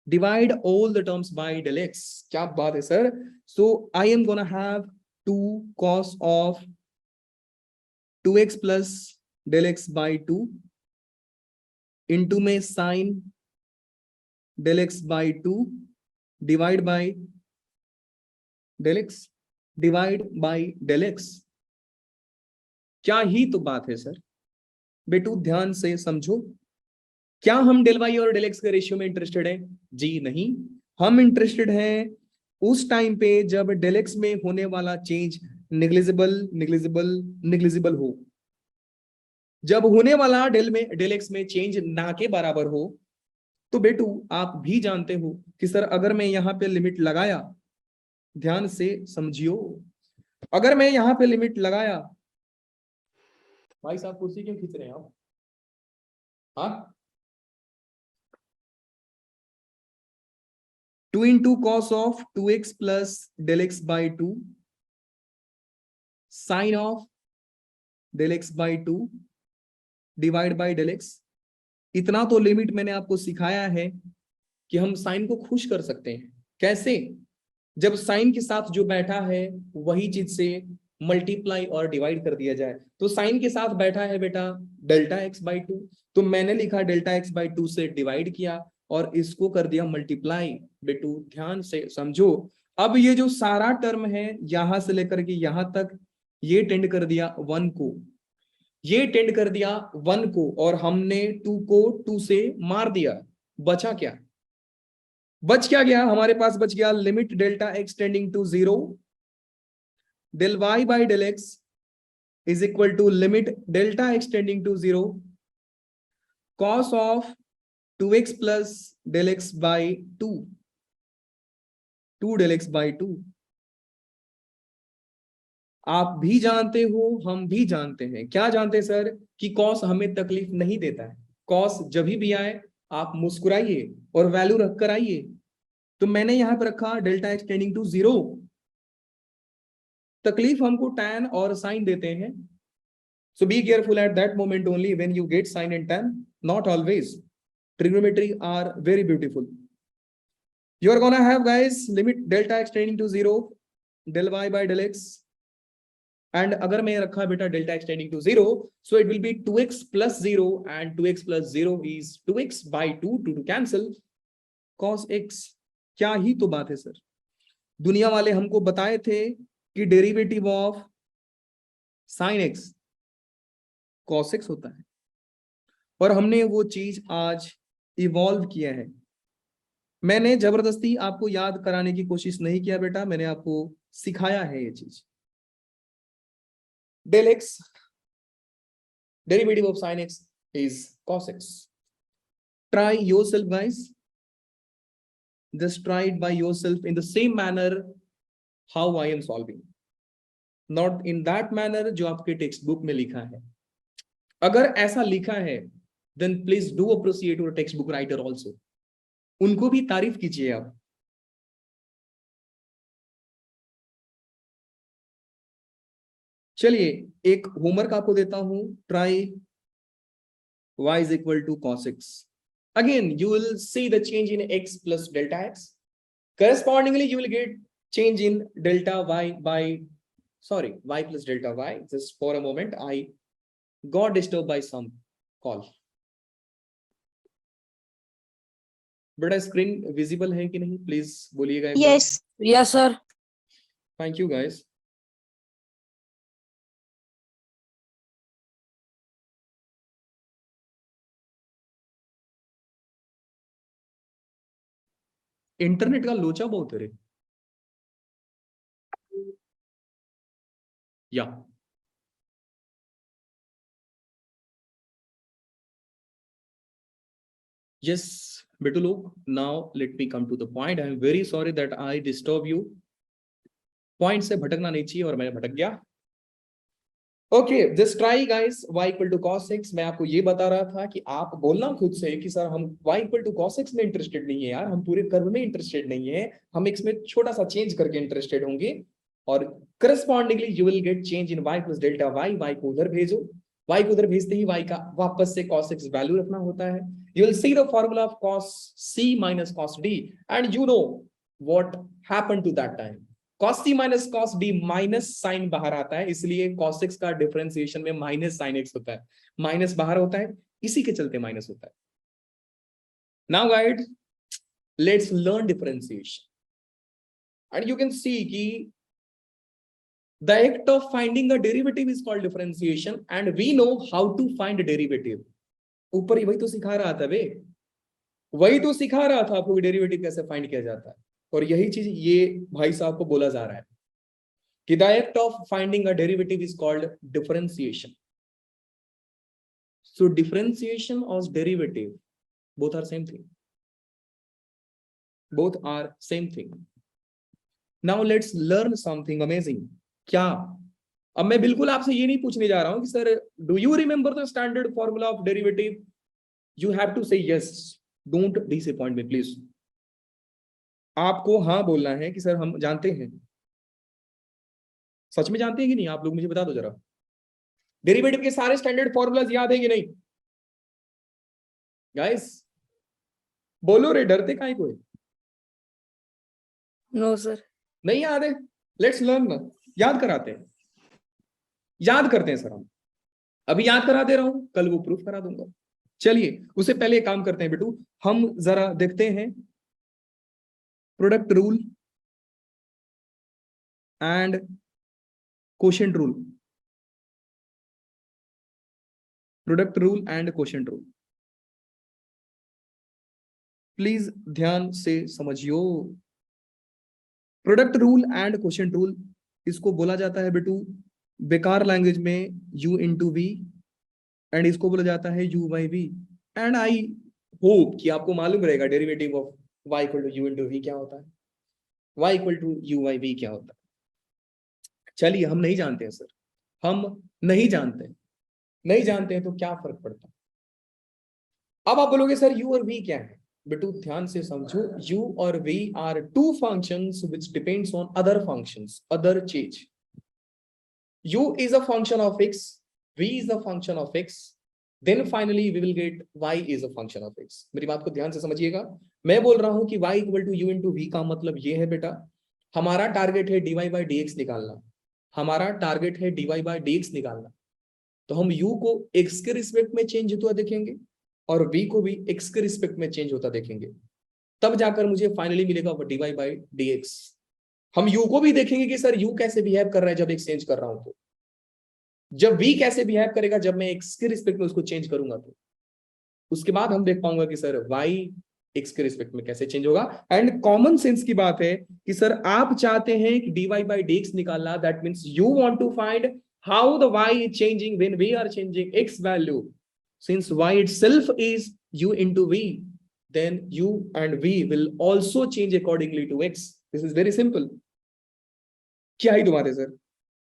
Divide all the terms by del x। क्या बात है sir. So I am gonna have 2 cos of 2x plus del x by 2 into में sin del x by 2 divide by del x, divide by del x। क्या ही तो बात है sir. बेटू ध्यान से समझो, क्या हम डेल वाई और डेल एक्स के रेशियो में इंटरेस्टेड है? जी नहीं, हम इंटरेस्टेड हैं उस टाइम पे जब डेल एक्स में होने वाला चेंज निग्लिजिबल हो। जब होने वाला डेल एक्स में चेंज ना के बराबर हो। तो बेटू आप भी जानते हो कि सर अगर मैं यहां पे लिमिट लगाया, ध्यान से समझियो, अगर मैं यहां पे लिमिट लगाया, भाई साहब कुर्सी क्यों खींच रहे हैं आप? हाँ, 2 into cos of 2x plus del x by 2 sin of del x by 2 divide by del x। इतना तो लिमिट मैंने आपको सिखाया है कि हम साइन को खुश कर सकते हैं। कैसे? जब साइन के साथ जो बैठा है वही चीज से मल्टीप्लाई और डिवाइड कर दिया जाए। तो साइन के साथ बैठा है बेटा डेल्टा एक्स बाई 2, तो मैंने लिखा डेल्टा एक्स बाई 2 से डिवाइड किया और इसको कर दिया मल्टीप्लाई। बेटू ध्यान से समझो, अब ये जो सारा टर्म है यहां से लेकर के यहां तक, ये टेंड कर दिया 1 को, ये टेंड कर दिया 1 को, और हमने 2 को 2 से मार दिया। बचा क्या? बच क्या गया हमारे पास? बच गया limit delta x tending to 0 del y by del x is equal to limit delta x tending to 0 cos of 2x plus del x by 2 del x by 2। आप भी जानते हो, हम भी जानते हैं। क्या जानते हैं सर? कि कॉस हमें तकलीफ नहीं देता है। कॉस जब भी आए आप मुस्कुराइए और वैल्यू रख कर आइए। तो मैंने यहां पर रखा डेल्टा एक्स टेंडिंग टू 0। तकलीफ हमको tan और साइन देते हैं। So be careful at that moment only when you get sin and tan, not always. Trigonometry are very beautiful. You are gonna have guys limit delta x tending to 0 del y by del x, and अगर मैं रखा बेटा delta x tending to 0, so it will be 2x plus 0, and 2x plus 0 is 2x by 2 to cancel cos x। क्या ही तो बात है sir. दुनिया वाले हमको बताए थे कि derivative of sine x cos x होता है, और हमने वो चीज आज इवॉल्व किया है। मैंने जबरदस्ती आपको याद कराने की कोशिश नहीं किया बेटा, मैंने आपको सिखाया है ये चीज। Del x derivative of sine x is cos x। Try yourself guys, just try it by yourself in the same manner how I am solving, not in that manner जो आपके टेक्स्ट बुक में लिखा है। अगर ऐसा लिखा है then please do appreciate your text book writer also, उनको भी तारीफ कीजिए आप। चलिए एक होमवर्क आपको देता हूं, try y is equal to cos x. Again you will see the change in x plus delta x. Correspondingly you will get change in delta y by y plus delta y. Just for a moment I got disturbed by some call. बेटा screen visible है कि नहीं please बोलिएगा। Yes. Yes, sir. Thank you guys. Internet का लोचा बहुत है रे। या yes बेटू लोग, now let me come to the point. I am very sorry that I disturb you. Point से भटकना नहीं चाहिए और मैं भटक गया। Okay just try guys y equal to cos x। मैं आपको ये बता रहा था कि आप बोलना खुद से कि सर हम y equal to cos x में इंटरेस्टेड नहीं है यार, हम पूरे कर्व में इंटरेस्टेड नहीं है, हम x में छोटा सा चेंज करके इंटरेस्टेड होंगे। और correspondingly you will get change in y plus delta y को उधर भेजो, y को उधर भेजते ही y का वापस से cos x वैल्यू रखना होता है। You will see the formula of cos c minus cos d and you know what happened to that time. cos c minus cos d minus sign बाहर आता है, इसलिए cos x का differentiation में minus sine x होता है, minus बाहर होता है, इसी के चलते माइनस होता है। Now guide let's learn differentiation and you can see कि the act of finding a derivative is called differentiation and we know how to find a derivative। ऊपर ही वही तो सिखा रहा था बे, वही तो सिखा रहा था आपको डेरिवेटिव कैसे फाइंड किया जाता है। और यही चीज ये भाई साहब को बोला जा रहा है कि the act of finding a derivative is called differentiation। So differentiation or derivative both are same thing, both are same thing। Now let's learn something amazing। क्या अब मैं बिल्कुल आपसे ये नहीं पूछने जा रहा हूं कि sir do you remember the standard formula of derivative. You have to say yes, don't disappoint me please. आपको हाँ बोलना है कि सर हम जानते हैं। सच में जानते हैं कि नहीं आप लोग, मुझे बता दो जरा। डेरिवेटिव के सारे स्टैंडर्ड फॉर्मूलाज याद है कि नहीं गाइस? बोलो रे, डरते काहे को? No, sir. नहीं याद है? लेट्स लर्न ना, याद कराते हैं, याद करते हैं सर। हम अभी याद करा दे रहा हूं, कल वो प्रूफ करा दूंगा। चलिए उससे पहले एक काम करते हैं बेटू, हम जरा देखते हैं product rule and quotient rule. Product rule and quotient rule please ध्यान से समझियो। Product rule and quotient rule, इसको बोला जाता है बेटू बेकार लैंग्वेज में u इंटू वी, एंड इसको बोला जाता है u by v. And I hope कि आपको मालूम रहेगा derivative of y equal to u into v क्या होता है, y equal to u by v क्या होता है। चलिए हम नहीं जानते हैं सर, हम नहीं जानते हैं, नहीं जानते हैं तो क्या फर्क पड़ता है। अब आप बोलोगे सर u और v क्या है। बेटू ध्यान से समझो, u और v are two functions which depends on other functions, other चीज। u is a function of x, v is a function of x, then finally we will get y is a function of x। मेरी बात को ध्यान से समझिएगा, मैं बोल रहा हूं कि y equal to u into v का मतलब ये है बेटा, हमारा टारगेट है dy बाई dx निकालना, हमारा टारगेट है dy बाई dx निकालना। तो हम u को x के रिस्पेक्ट में चेंज होता देखेंगे और v को भी x के रिस्पेक्ट में चेंज होता देखेंगे, तब जाकर मुझे फाइनली मिलेगा dy बाई dx। हम u को भी देखेंगे कि सर u कैसे बिहेव कर रहा है जब x चेंज कर रहा हूं, तो जब v कैसे बिहेव करेगा जब मैं x के रिस्पेक्ट में उसको चेंज करूंगा, तो उसके बाद हम देख पाऊंगा कि सर y x के रिस्पेक्ट में कैसे चेंज होगा। एंड कॉमन सेंस की बात है कि सर आप चाहते हैं कि dy बाई dx निकालना, that means you want to find how the y is changing when we are changing x value. Since y itself is u into v, then u and v will also change accordingly to x। This is very simple। क्या ही तुम्हारे sir,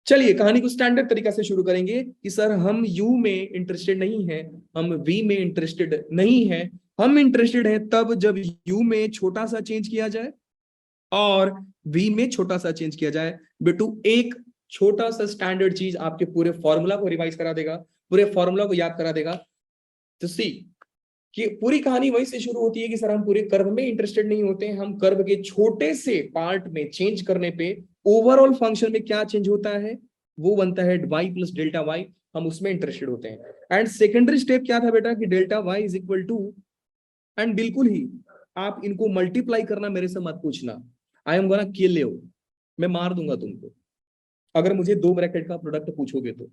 चलिए कहानी को standard तरीका से शुरू करेंगे कि सर हम यू में इंटरेस्टेड नहीं है, हम वी में इंटरेस्टेड नहीं है। हम इंटरेस्टेड है तब जब यू में छोटा सा चेंज किया जाए और वी में छोटा सा चेंज किया जाए। बेटू एक छोटा सा स्टैंडर्ड चीज आपके पूरे फॉर्मूला को रिवाइज करा देगा, पूरे फॉर्मूला को याद करा देगा। तो सी कि पूरी कहानी वहीं से शुरू होती है कि सर हम पूरे कर्व में इंटरेस्टेड नहीं होते हैं, हम कर्व के छोटे से पार्ट में चेंज करने पे ओवरऑल फंक्शन में क्या चेंज होता है वो बनता है y प्लस डेल्टा वाई, हम उसमें इंटरेस्टेड होते हैं। एंड सेकेंडरी स्टेप क्या था बेटा कि delta y is equal to, and बिल्कुल ही आप इनको मल्टीप्लाई करना मेरे से मत पूछना, आई एम गोना किल यू, मैं मार दूंगा तुमको अगर मुझे 2 ब्रैकेट का प्रोडक्ट पूछोगे तो।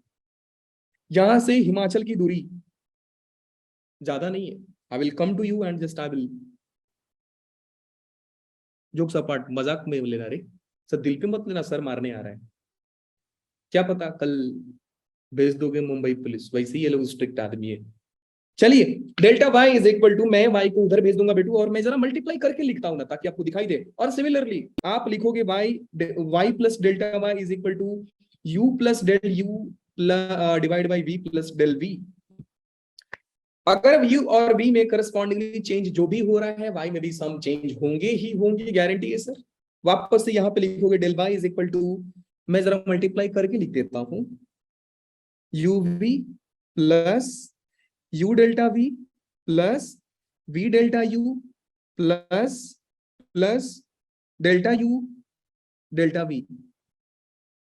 यहां से हिमाचल की दूरी ज्यादा नहीं है, I will come to you and just I will jokes apart, मजाक में लेना रे सर, दिल पे मत लेना सर मारने आ रहा है, क्या पता कल भेज दोगे मुंबई पुलिस, वैसे ही ये लोग स्ट्रिक्ट आदमी है। चलिए delta y is equal to, मैं y को उधर भेज दूंगा बेटू और मैं जरा मल्टीप्लाई करके लिखता हूं ना ताकि आपको दिखाई दे। और सिमिलरली आप लिखोगे y plus delta y is equal to u plus del u divide by v plus del v। अगर u और v में करस्पॉन्डिंगली चेंज जो भी हो रहा है y में भी सम चेंज होंगे ही होंगे, गारंटी है सर। वापस से यहां पे लिखोगे del y is equal to, मैं जरा मल्टीप्लाई करके लिख देता हूं, uv plus u delta v plus v delta u plus plus delta u delta v।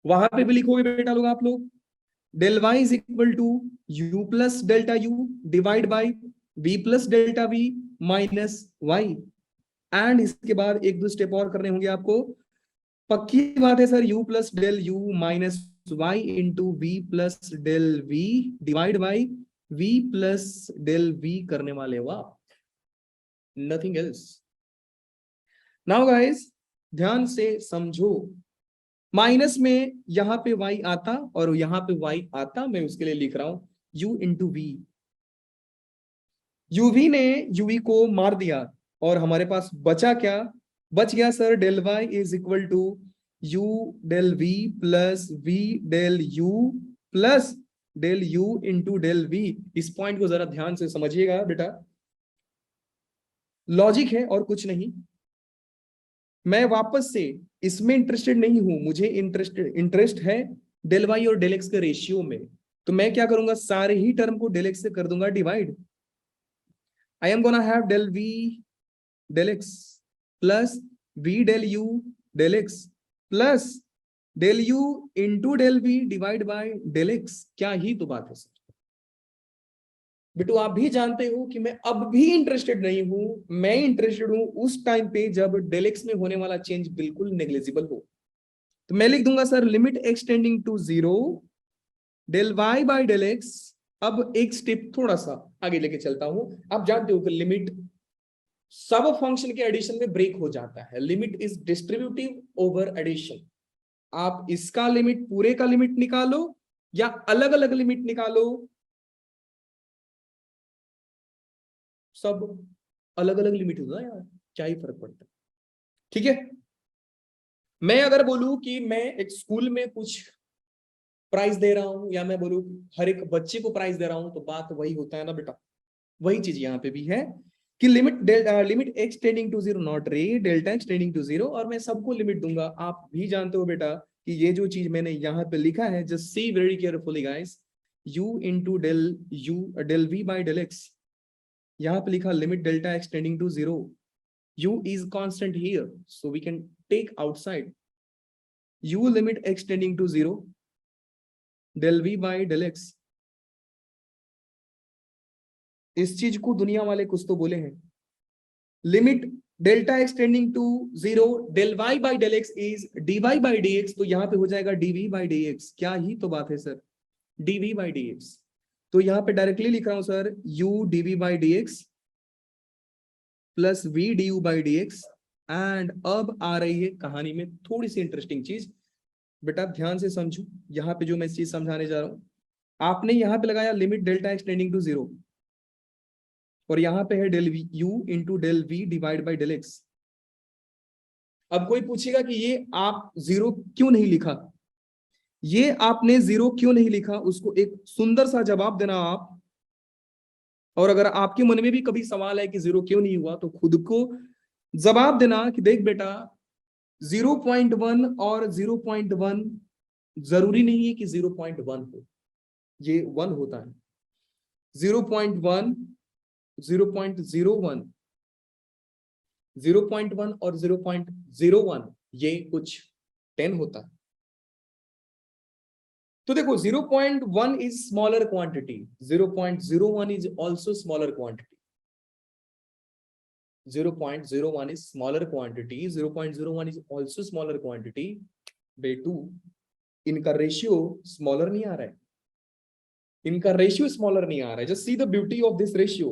वहां पे भी लिखोगे बेटा लोग आप लोग del y is equal to u plus delta u divide by v plus delta v minus y। And इसके बाद एक दो स्टेप और करने होंगे आपको, पक्की बात है sir, u plus del u minus y into v plus del v divide by v plus del v करने वाले हो आप, नथिंग एल्स। नाउ गाइस ध्यान से समझो, माइनस में यहां पे y आता और यहां पे y आता, मैं उसके लिए लिख रहा हूं u इंटू वी। uv ने uv को मार दिया और हमारे पास बचा क्या, बच गया sir del y is equal to u del v plus v del u plus del u into del v। इस पॉइंट को जरा ध्यान से समझिएगा बेटा, लॉजिक है और कुछ नहीं। मैं वापस से इसमें इंटरेस्टेड नहीं हूं, मुझे इंटरेस्ट है डेल वाई और डेल एक्स के रेशियो में, तो मैं क्या करूंगा सारे ही टर्म को डेल एक्स से कर दूंगा divide. I am gonna have del v del x plus v del u del x plus del u into del v divide by del x. क्या ही तो बात है सर। बेटू आप भी जानते हो कि मैं अब भी इंटरेस्टेड नहीं हूं, मैं इंटरेस्टेड हूं उस टाइम पे जब डेल एक्स में होने वाला चेंज बिल्कुल नेग्लिजिबल हो। तो मैं लिख दूंगा sir limit extending to 0 del y by del x. अब एक स्टेप थोड़ा सा आगे लेके चलता हूं, आप जानते हो कि लिमिट सब फंक्शन के एडिशन में ब्रेक हो जाता है, limit is distributive over addition. आप इसका लिमिट पूरे का लिमिट निकालो या अलग अलग लिमिट निकालो, सब अलग अलग लिमिट होता है यार, क्या ही फर्क पड़ता है। ठीक है, मैं अगर बोलूं कि मैं एक स्कूल में कुछ प्राइज दे रहा हूं या मैं बोलूं हर एक बच्चे को प्राइज दे रहा हूं, तो बात वही होता है ना बेटा। वही चीज यहाँ पे भी है कि limit x tending to 0 not रे डेल्टा एक्स टेंडिंग टू 0, और मैं सबको लिमिट दूंगा। आप भी जानते हो बेटा कि ये जो चीज मैंने यहाँ पे लिखा है, just see very carefully guys, u into del v by del x, यहाँ पे लिखा limit delta x tending to 0, u is constant here so we can take outside u limit x tending to 0 del v by del x। इस चीज को दुनिया वाले कुछ तो बोले हैं, limit delta x tending to 0 del y by del x is dy by dx, तो यहाँ पे हो जाएगा dv by dx। क्या ही तो बात है सर, dv by dx। तो यहाँ पे डायरेक्टली लिख रहा हूं sir u dv by dx plus v du by dx। And अब आ रही है कहानी में थोड़ी सी इंटरेस्टिंग चीज, बेटा ध्यान से समझो। यहाँ पे जो मैं चीज समझाने जा रहा हूं, आपने यहाँ पे लगाया limit delta x tending to 0 और यहाँ पे है del v u into del v divide by del x. अब कोई पूछेगा कि ये आप 0 क्यों नहीं लिखा, ये आपने 0 क्यों नहीं लिखा, उसको एक सुंदर सा जवाब देना आप। और अगर आपके मन में भी कभी सवाल है कि 0 क्यों नहीं हुआ, तो खुद को जवाब देना कि देख बेटा 0.1 और 0.1 जरूरी नहीं है कि 0.1 हो, ये 1 होता है। 0.1, 0.01, 0.1 और 0.01 ये कुछ 10 होता है। तो देखो 0.1 is smaller quantity, 0.01 is also smaller quantity, 0.01 is smaller quantity, 0.01 is also smaller quantity। बेटू इनका रेशियो स्मॉलर नहीं आ रहा है, इनका रेशियो स्मॉलर नहीं आ रहा है। Just see the beauty of this ratio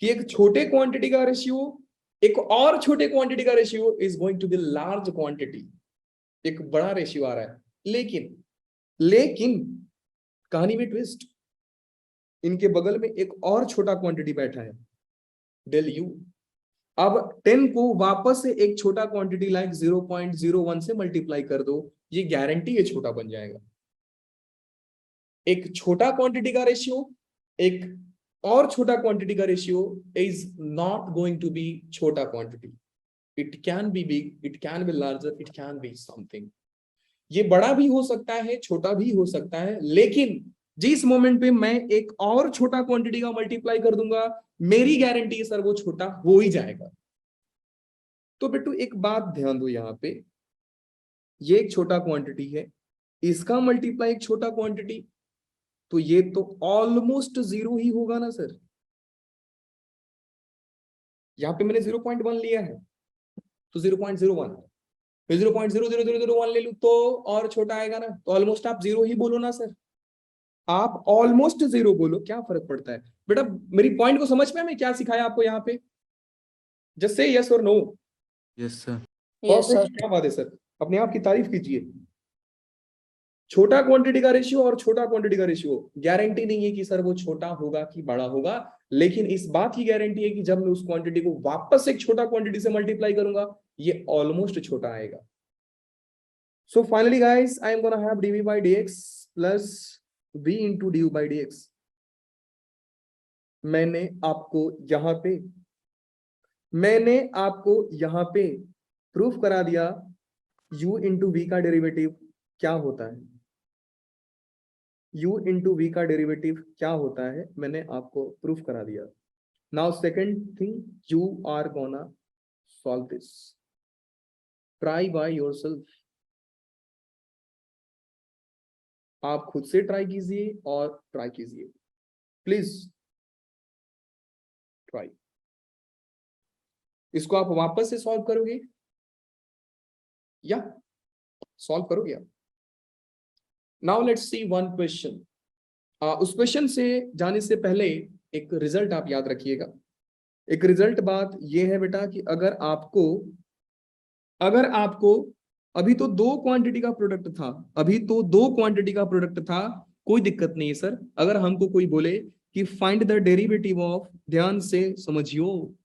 कि एक छोटे क्वांटिटी का रेशियो एक और छोटे क्वांटिटी का ratio is going to be large quantity, एक बड़ा रेशियो आ रहा है। लेकिन कहानी में ट्विस्ट, इनके बगल में एक और छोटा क्वांटिटी बैठा है, डेल यू। अब 10 को वापस से एक छोटा क्वांटिटी लाइक 0.01 से मल्टीप्लाई कर दो, ये गारंटी है छोटा बन जाएगा। एक छोटा क्वांटिटी का रेशियो एक और छोटा क्वांटिटी का ratio is not going to be छोटा quantity, it can be big, it can be larger, it can be something. ये बड़ा भी हो सकता है, छोटा भी हो सकता है, लेकिन जिस मोमेंट पे मैं एक और छोटा क्वांटिटी का मल्टीप्लाई कर दूंगा, मेरी गारंटी है सर वो छोटा हो ही जाएगा। तो बेटू एक बात ध्यान दो, यहाँ पे ये एक छोटा क्वांटिटी है, इसका मल्टीप्लाई एक छोटा क्वांटिटी, तो ये तो ऑलमोस्ट 0 ही होगा ना सर। यहाँ पे मैंने 0.1 लिया है तो 0.01, 0.00001 ले लू तो और छोटा आएगा ना, तो ऑलमोस्ट आप 0 ही बोलो ना सर, आप ऑलमोस्ट 0 बोलो, क्या फर्क पड़ता है। बेटा मेरी पॉइंट को समझ में मैं क्या सिखाया आपको यहाँ पे, जस्ट से यस और नो। Yes sir. क्या बात है सर, अपने आप की तारीफ कीजिए। छोटा क्वांटिटी का रेशियो और छोटा क्वांटिटी का रेशियो गारंटी नहीं है कि सर वो छोटा होगा कि बड़ा होगा, लेकिन इस बात की गारंटी है कि जब मैं उस क्वांटिटी को वापस एक छोटा क्वांटिटी से मल्टीप्लाई करूंगा, ये ऑलमोस्ट छोटा आएगा। So finally guys, I am gonna have dv by dx plus v into du by dx। मैंने आपको यहां पे प्रूफ करा दिया u into v का डेरिवेटिव क्या होता है, u into v का डेरिवेटिव क्या होता है, मैंने आपको प्रूफ करा दिया। Now second thing, you are gonna solve this, try by yourself. आप खुद से ट्राई कीजिए और ट्राई कीजिए, प्लीज ट्राई। इसको आप वापस से सॉल्व करोगे या सॉल्व करोगे आप। Now let's see one question. उस क्वेश्चन से जाने से पहले एक रिजल्ट आप याद रखिएगा। एक रिजल्ट बात यह है बेटा कि अगर आपको अभी तो दो क्वांटिटी का प्रोडक्ट था, कोई दिक्कत नहीं है सर। अगर हमको कोई बोले कि फाइंड द डेरिवेटिव ऑफ, ध्यान से समझियो,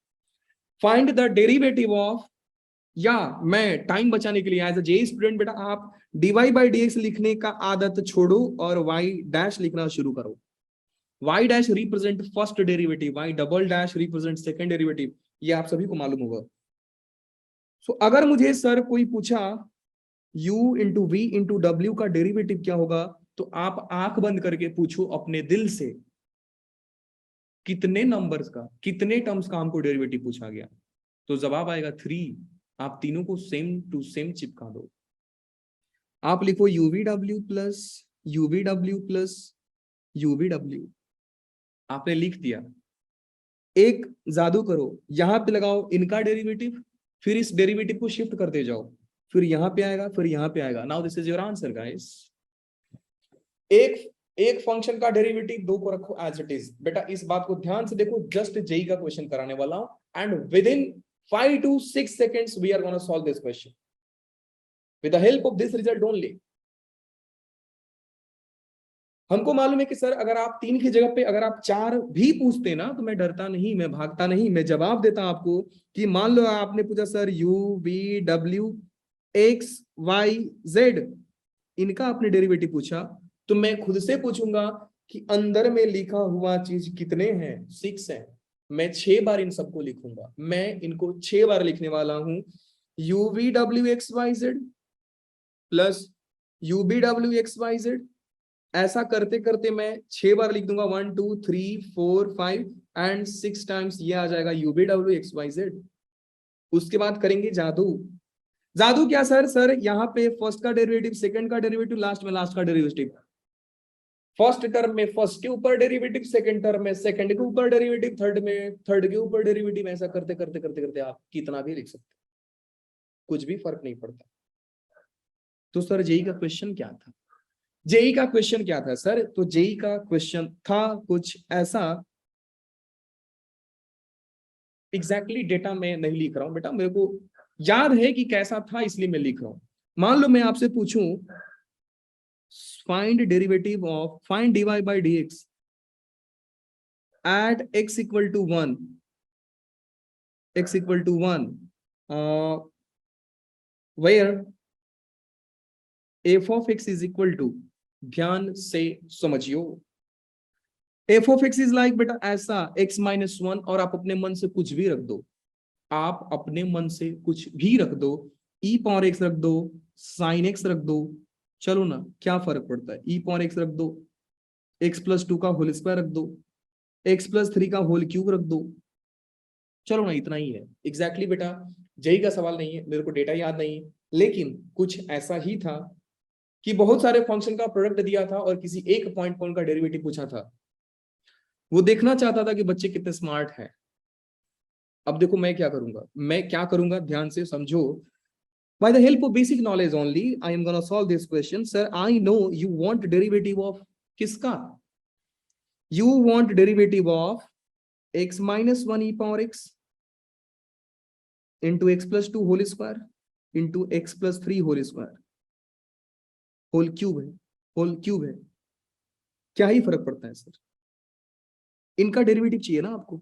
फाइंड द डेरिवेटिव ऑफ, या मैं टाइम बचाने के लिए एज अ जे स्टूडेंट बेटा आप dy by dx लिखने का आदत छोड़ो और y डैश लिखना शुरू करो। y dash represent first derivative, y double dash represent second derivative, ये आप सभी को मालूम होगा। सो अगर मुझे सर कोई पूछा u into v into w का डेरिवेटिव क्या होगा, तो आप आंख बंद करके पूछो अपने दिल से कितने नंबर्स का, कितने टर्म्स का हमको डेरिवेटिव पूछा गया, तो जवाब आएगा 3। आप तीनों को सेम टू सेम चिपका दो। आप लिखो uvw plus uvw plus uvw, आपने लिख दिया। एक जादू करो, यहां पे लगाओ इनका डेरिवेटिव, फिर इस डेरिवेटिव को शिफ्ट करते जाओ, फिर यहां पे आएगा, फिर यहां पे आएगा। Now this is your answer guys. एक फंक्शन का डेरिवेटिव दो को रखो एज इट इज। बेटा इस बात को ध्यान से देखो, जस्ट जेई का क्वेश्चन कराने वाला हूं and with in 5 to 6 seconds we are going to solve this question with the help of this result only। हमको मालूम है कि सर अगर आप 3 की जगह पे अगर आप 4 भी पूछते ना, तो मैं डरता नहीं, मैं भागता नहीं, मैं जवाब देता आपको कि मान लो आपने पूछा sir u v w x y z, इनका आपने डेरिवेटिव पूछा, तो मैं खुद से पूछूंगा कि अंदर में लिखा हुआ चीज कितने हैं, 6 है। मैं 6 बार इन सबको लिखूंगा, मैं इनको 6 बार लिखने वाला हूं। UVWXYZ प्लस UBWXYZ, ऐसा करते करते मैं 6 बार लिख दूंगा, 1 2 3 4 5 एंड 6 टाइम्स ये आ जाएगा UBWXYZ। उसके बाद करेंगे जादू। जादू क्या सर? सर यहाँ पे फर्स्ट का डेरिवेटिव, सेकंड का डेरिवेटिव, लास्ट में लास्ट का डेरिवेटिव। फर्स्ट टर्म में फर्स्ट के ऊपर डेरिवेटिव, सेकंड टर्म में सेकंड के ऊपर डेरिवेटिव, थर्ड में थर्ड के ऊपर डेरिवेटिव। ऐसा करते करते करते करते आप कितना भी लिख सकते, कुछ भी फर्क नहीं पड़ता। तो सर जेई का क्वेश्चन क्या था? जेई का क्वेश्चन क्या था सर? तो जेई का क्वेश्चन था कुछ ऐसा, एग्जैक्टली डेटा मैं नहीं लिख रहा हूं बेटा, मेरे को याद है कि कैसा था इसलिए मैं लिख रहा हूं। मान लो मैं आपसे पूछूं find derivative of, find dy by dx at x equal to 1, x equal to 1 where f of x is equal to, ध्यान से समझियो, f of x is like बेटा ऐसा x minus 1, और आप अपने मन से कुछ भी रख दो, आप अपने मन से कुछ भी रख दो, e पावर x रख दो, sin x रख दो, चलो ना क्या फर्क पड़ता है, e पावर x रख दो, x प्लस 2 का होल स्क्वायर रख दो, x प्लस 3 का होल क्यूब रख दो, चलो ना इतना ही है। एग्जैक्टली बेटा जेई का सवाल नहीं है, मेरे को डेटा याद नहीं है, लेकिन कुछ ऐसा ही था कि बहुत सारे फंक्शन का प्रोडक्ट दिया था और किसी एक पॉइंट का डेरिवेटिव पूछा था। वो देखना चाहता था कि बच्चे कितने स्मार्ट हैं। अब देखो मैं क्या करूंगा, ध्यान से समझो। By the help of basic knowledge only, I am gonna solve this question. Sir, I know you want derivative of किसका? You want derivative of x minus 1 e power x into x plus 2 whole square into x plus 3 whole square, whole cube है, क्या ही फर्क पड़ता है sir? इनका derivative चाहिए ना आपको,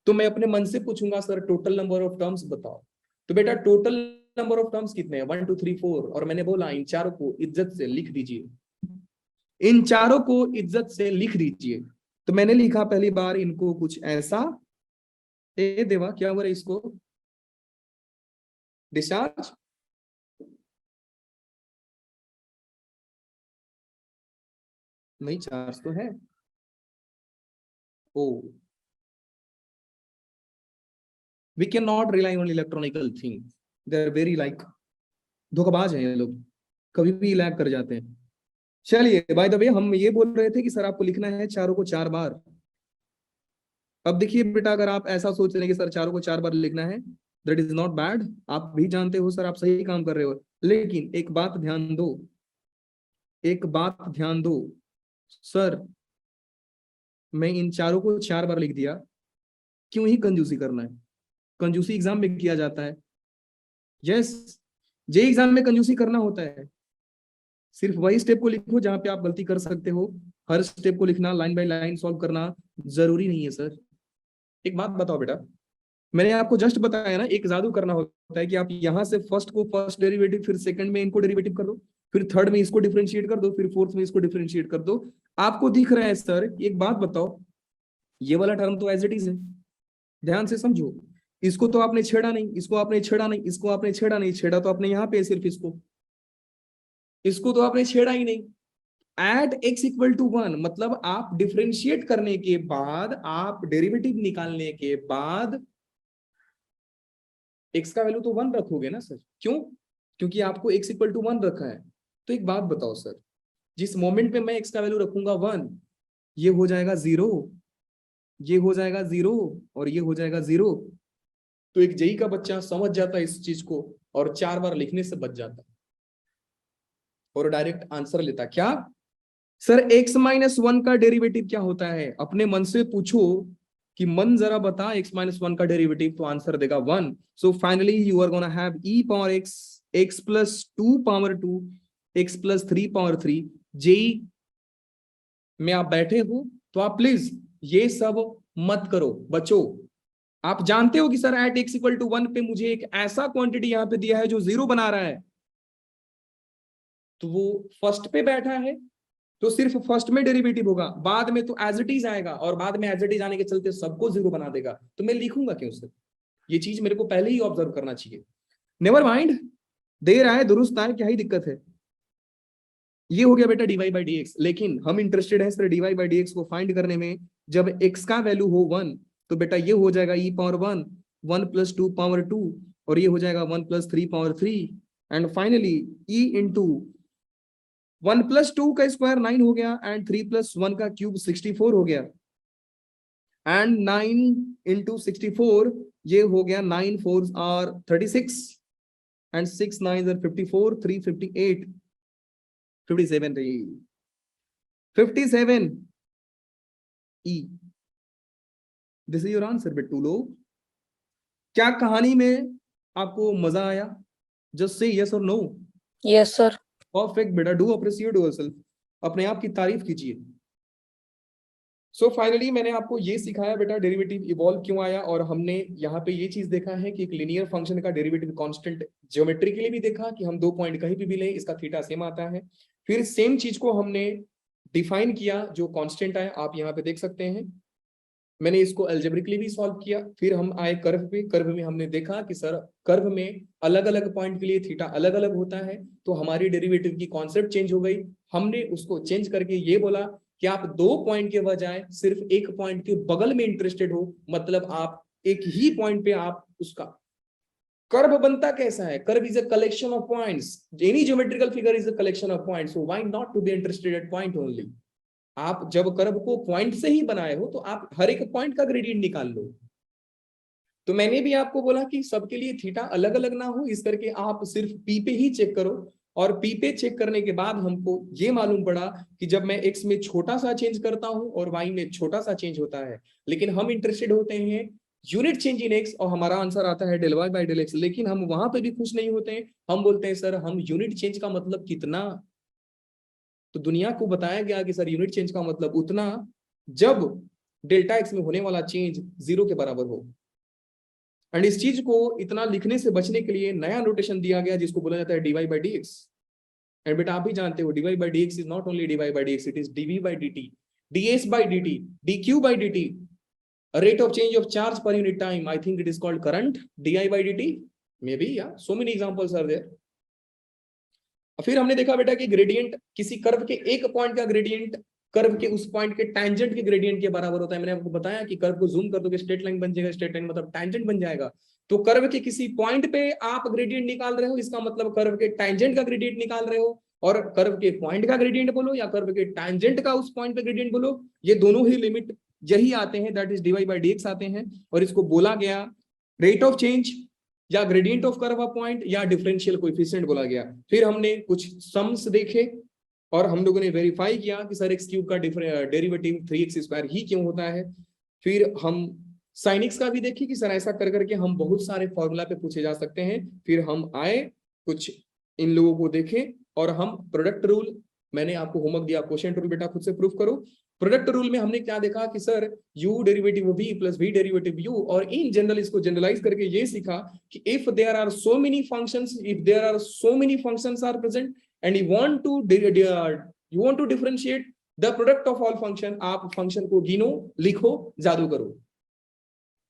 तो मैं अपने मन से पूछूंगा sir total number of terms बताओ। तो बेटा टोटल नंबर ऑफ टर्म्स कितने हैं? 1 2 3 4, और मैंने बोला इन चारों को इज्जत से लिख दीजिए, इन चारों को इज्जत से लिख दीजिए। तो मैंने लिखा पहली बार इनको कुछ ऐसा, ए देवा क्या हुआ इसको, डिस्चार्ज, नहीं चार्ज तो है, ओ we cannot rely on electronical thing, they are very like, धोखाबाज हैं ये लोग, कभी भी लैग कर जाते हैं। चलिए बाय द वे हम ये बोल रहे थे कि सर आपको लिखना है चारों को 4 बार। अब देखिए बेटा अगर आप ऐसा सोच रहे हैं कि सर चारों को 4 बार लिखना है, दैट इज नॉट बैड, आप भी जानते हो सर आप सही काम कर रहे हो, लेकिन एक बात ध्यान दो, एक बात ध्यान दो सर, मैं इन चारों को 4 बार लिख दिया, क्यों ही कंजूसी करना है? कंजूसी एग्जाम में किया जाता है, यस जे एग्जाम में कंजूसी करना होता है। सिर्फ वही स्टेप को लिखो जहां पे आप गलती कर सकते हो, हर स्टेप को लिखना, लाइन बाय लाइन सॉल्व करना जरूरी नहीं है सर। एक बात बताओ बेटा, मैंने आपको जस्ट बताया ना, एक जादू करना होता है कि आप यहां से फर्स्ट को फर्स्ट डेरिवेटिव, फिर सेकंड में इनको डेरिवेटिव कर दो, फिर थर्ड में इसको डिफरेंशिएट कर दो, फिर फोर्थ में इसको डिफरेंशिएट कर दो। आपको दिख रहा है सर? एक बात बताओ, ये वाला टर्म तो एज इट इज है, ध्यान से समझो, इसको तो आपने छेड़ा नहीं, इसको आपने छेड़ा नहीं, इसको आपने छेड़ा नहीं, छेड़ा तो आपने यहाँ पे सिर्फ इसको तो आपने छेड़ा ही नहीं। एट x इक्वल टू 1 मतलब आप डिफरेंशिएट करने के बाद, आप डेरिवेटिव निकालने के बाद x का वैल्यू तो 1 रखोगे ना सर, क्यों? क्योंकि आपको x इक्वल टू 1 रखा है। तो एक बात बताओ सर, जिस मोमेंट पे मैं x का वैल्यू रखूंगा 1, ये हो जाएगा 0, ये हो जाएगा 0 और ये हो जाएगा 0। तो एक जेई का बच्चा समझ जाता है इस चीज को और 4 बार लिखने से बच जाता और डायरेक्ट आंसर लेता। क्या सर x माइनस 1 का डेरिवेटिव क्या होता है? अपने मन से पूछो कि मन जरा बता x माइनस 1 का डेरिवेटिव, तो आंसर देगा 1। So finally you are gonna have e power x, x plus 2 power 2, x plus 3 power 3। JEE में आप बैठे हो तो आप प्लीज ये सब मत करो बच्चों। आप जानते हो कि sir at x equal to 1 पे मुझे एक ऐसा क्वांटिटी यहां पे दिया है जो 0 बना रहा है, तो वो फर्स्ट पे बैठा है तो सिर्फ फर्स्ट में डेरिवेटिव होगा, बाद में तो एज इट इज आएगा, और बाद में एज इट इज आने के चलते सबको जीरो बना देगा, तो मैं लिखूंगा क्यों सर? ये चीज मेरे को पहले ही ऑब्जर्व करना चाहिए। नेवर माइंड, दे रहा है दुरुस्त आए, क्या ही दिक्कत है। ये हो गया बेटा dy बाई डी एक्स, लेकिन हम इंटरेस्टेड है sir dy by d x को फाइंड करने में। जब x का वैल्यू हो 1 तो बेटा ये हो जाएगा e पावर 1, 1 प्लस 2 पावर 2, और ये हो जाएगा 1 plus 3 power 3, and finally e into 1 plus 2 का स्क्वायर 9 हो गया, एंड 3 प्लस 1 का क्यूब 64 हो गया, एंड 9 इंटू 64 ये हो गया 9 4 आर 36, एंड 6 9 आर 54, 3 58, 57 रही, 57 E। This is your answer Bittu लोग। क्या कहानी में आपको मजा आया? जस्ट से यस और नो। Yes, sir. परफेक्ट बेटा, डू अप्रिशिएट योरसेल्फ, अपने आप की तारीफ कीजिए। सो फाइनली मैंने आपको ये सिखाया बेटा डेरिवेटिव इवॉल्व क्यों आया, और हमने यहाँ पे ये चीज देखा है कि एक लीनियर फंक्शन का डेरिवेटिव कांस्टेंट ज्योमेट्री के लिए भी देखा कि हम 2 पॉइंट कहीं भी लें इसका थीटा सेम आता है। फिर सेम चीज को हमने डिफाइन किया, जो कांस्टेंट आया आप यहाँ पे देख सकते हैं। मैंने इसको अलजेब्रिकली भी सॉल्व किया। फिर हम आए कर्व पे, कर्व में हमने देखा कि सर कर्व में अलग अलग पॉइंट के लिए थीटा अलग अलग होता है, तो हमारी डेरिवेटिव की कॉन्सेप्ट चेंज हो गई। हमने उसको चेंज करके ये बोला कि आप 2 पॉइंट के बजाय सिर्फ एक पॉइंट के बगल में इंटरेस्टेड हो, मतलब आप एक ही पॉइंट पे आप उसका कर्व बनता कैसा है? Curve is a collection of points, any geometrical figure is a collection of points, so why not to be interested at point only. आप जब कर्व को पॉइंट से ही बनाए हो तो आप हर एक पॉइंट का ग्रेडियंट निकाल लो। तो मैंने भी आपको बोला कि सबके लिए थीटा अलग अलग ना हो, इस करके आप सिर्फ पी पे ही चेक करो, और पी पे चेक करने के बाद हमको ये मालूम पड़ा कि जब मैं एक्स में छोटा सा चेंज करता हूं और वाई में छोटा सा चेंज होता है, लेकिन हम इंटरेस्टेड होते हैं यूनिट चेंज इन एक्स, और हमारा आंसर आता है del y by del x. लेकिन हम वहां पे भी खुश नहीं होते हैं, हम बोलते हैं सर हम यूनिट चेंज का मतलब कितना? तो दुनिया को बताया गया कि सर यूनिट चेंज का मतलब उतना जब डेल्टा एक्स में होने वाला चेंज 0 के बराबर हो। एंड इस चीज को इतना लिखने से बचने के लिए नया नोटेशन दिया गया जिसको बोला जाता है dy by d x. And बेटा आप भी जानते हो dy by d x is not only dy by d x, it is dv by dt, ds by dt, dq by dt, rate of change of charge per unit time, I think it is called current, di by dt, maybe, yeah, so many examples are there। फिर हमने देखा बेटा कि gradient किसी curve के एक point का gradient curve के उस पॉइंट के टैंजेंट के ग्रेडियंट के बराबर होता है। मैंने आपको बताया कि कर्व को जूम कर दोगे स्ट्रेट लाइन बन जाएगा, स्ट्रेट लाइन मतलब टैंजेंट बन जाएगा। तो कर्व के किसी पॉइंट पे आप ग्रेडियंट निकाल रहे हो, इसका मतलब कर्व के टैंजेंट का ग्रेडियंट निकाल रहे हो, और कर्व के पॉइंट का ग्रेडियंट बोलो या कर्व के टैंजेंट का उस पॉइंट पे ग्रेडियंट बोलो, ये दोनों ही लिमिट यही आते हैं, that is dy by dx आते हैं। और इसको बोला गया रेट ऑफ चेंज या ग्रेडियंट ऑफ कर्व पॉइंट या डिफरेंशियल कोएफिशिएंट बोला गया। फिर हमने कुछ सम्स देखे और हम लोगों ने वेरीफाई किया कि सर एक्स क्यूब का डेरिवेटिव 3x स्क्वायर ही क्यों होता है। फिर हम साइन एक्स का भी देखे कि सर ऐसा कर करके हम बहुत सारे फॉर्मूला पे पूछे जा सकते हैं। फिर हम आए कुछ इन लोगों को देखे और हम प्रोडक्ट रूल, मैंने आपको होमवर्क दिया क्वोशिएंट रूल बेटा खुद से प्रूफ करो। प्रोडक्ट रूल में हमने क्या देखा कि sir u derivative v plus v derivative u, और इन जनरल इसको जनरलाइज करके ये सीखा कि if there are so many functions, if there are so many functions are present and you want to differentiate the product of all function, आप function को गिनो, लिखो, जादू करो।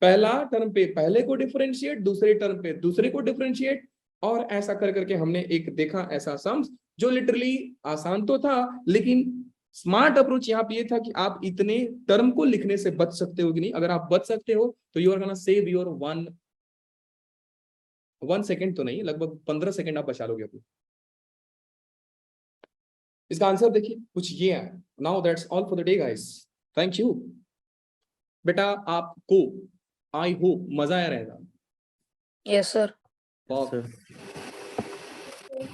पहला टर्म पे पहले को डिफरेंशिएट, दूसरे टर्म पे दूसरे को डिफरेंशिएट, और ऐसा कर करके हमने एक देखा ऐसा सम्स जो लिटरली आसान तो था, लेकिन स्मार्ट अप्रोच यहाँ पे ये था कि आप इतने टर्म को लिखने से बच सकते हो कि नहीं। अगर आप बच सकते हो तो you are gonna save your 1 second, तो नहीं लगभग 15 सेकेंड आप बचा लोगे अपने। इसका आंसर देखिए कुछ ये है। Now that's all for the day guys, thank you बेटा। आपको आई होप मजा आया रहेगा। Yes, sir. Wow.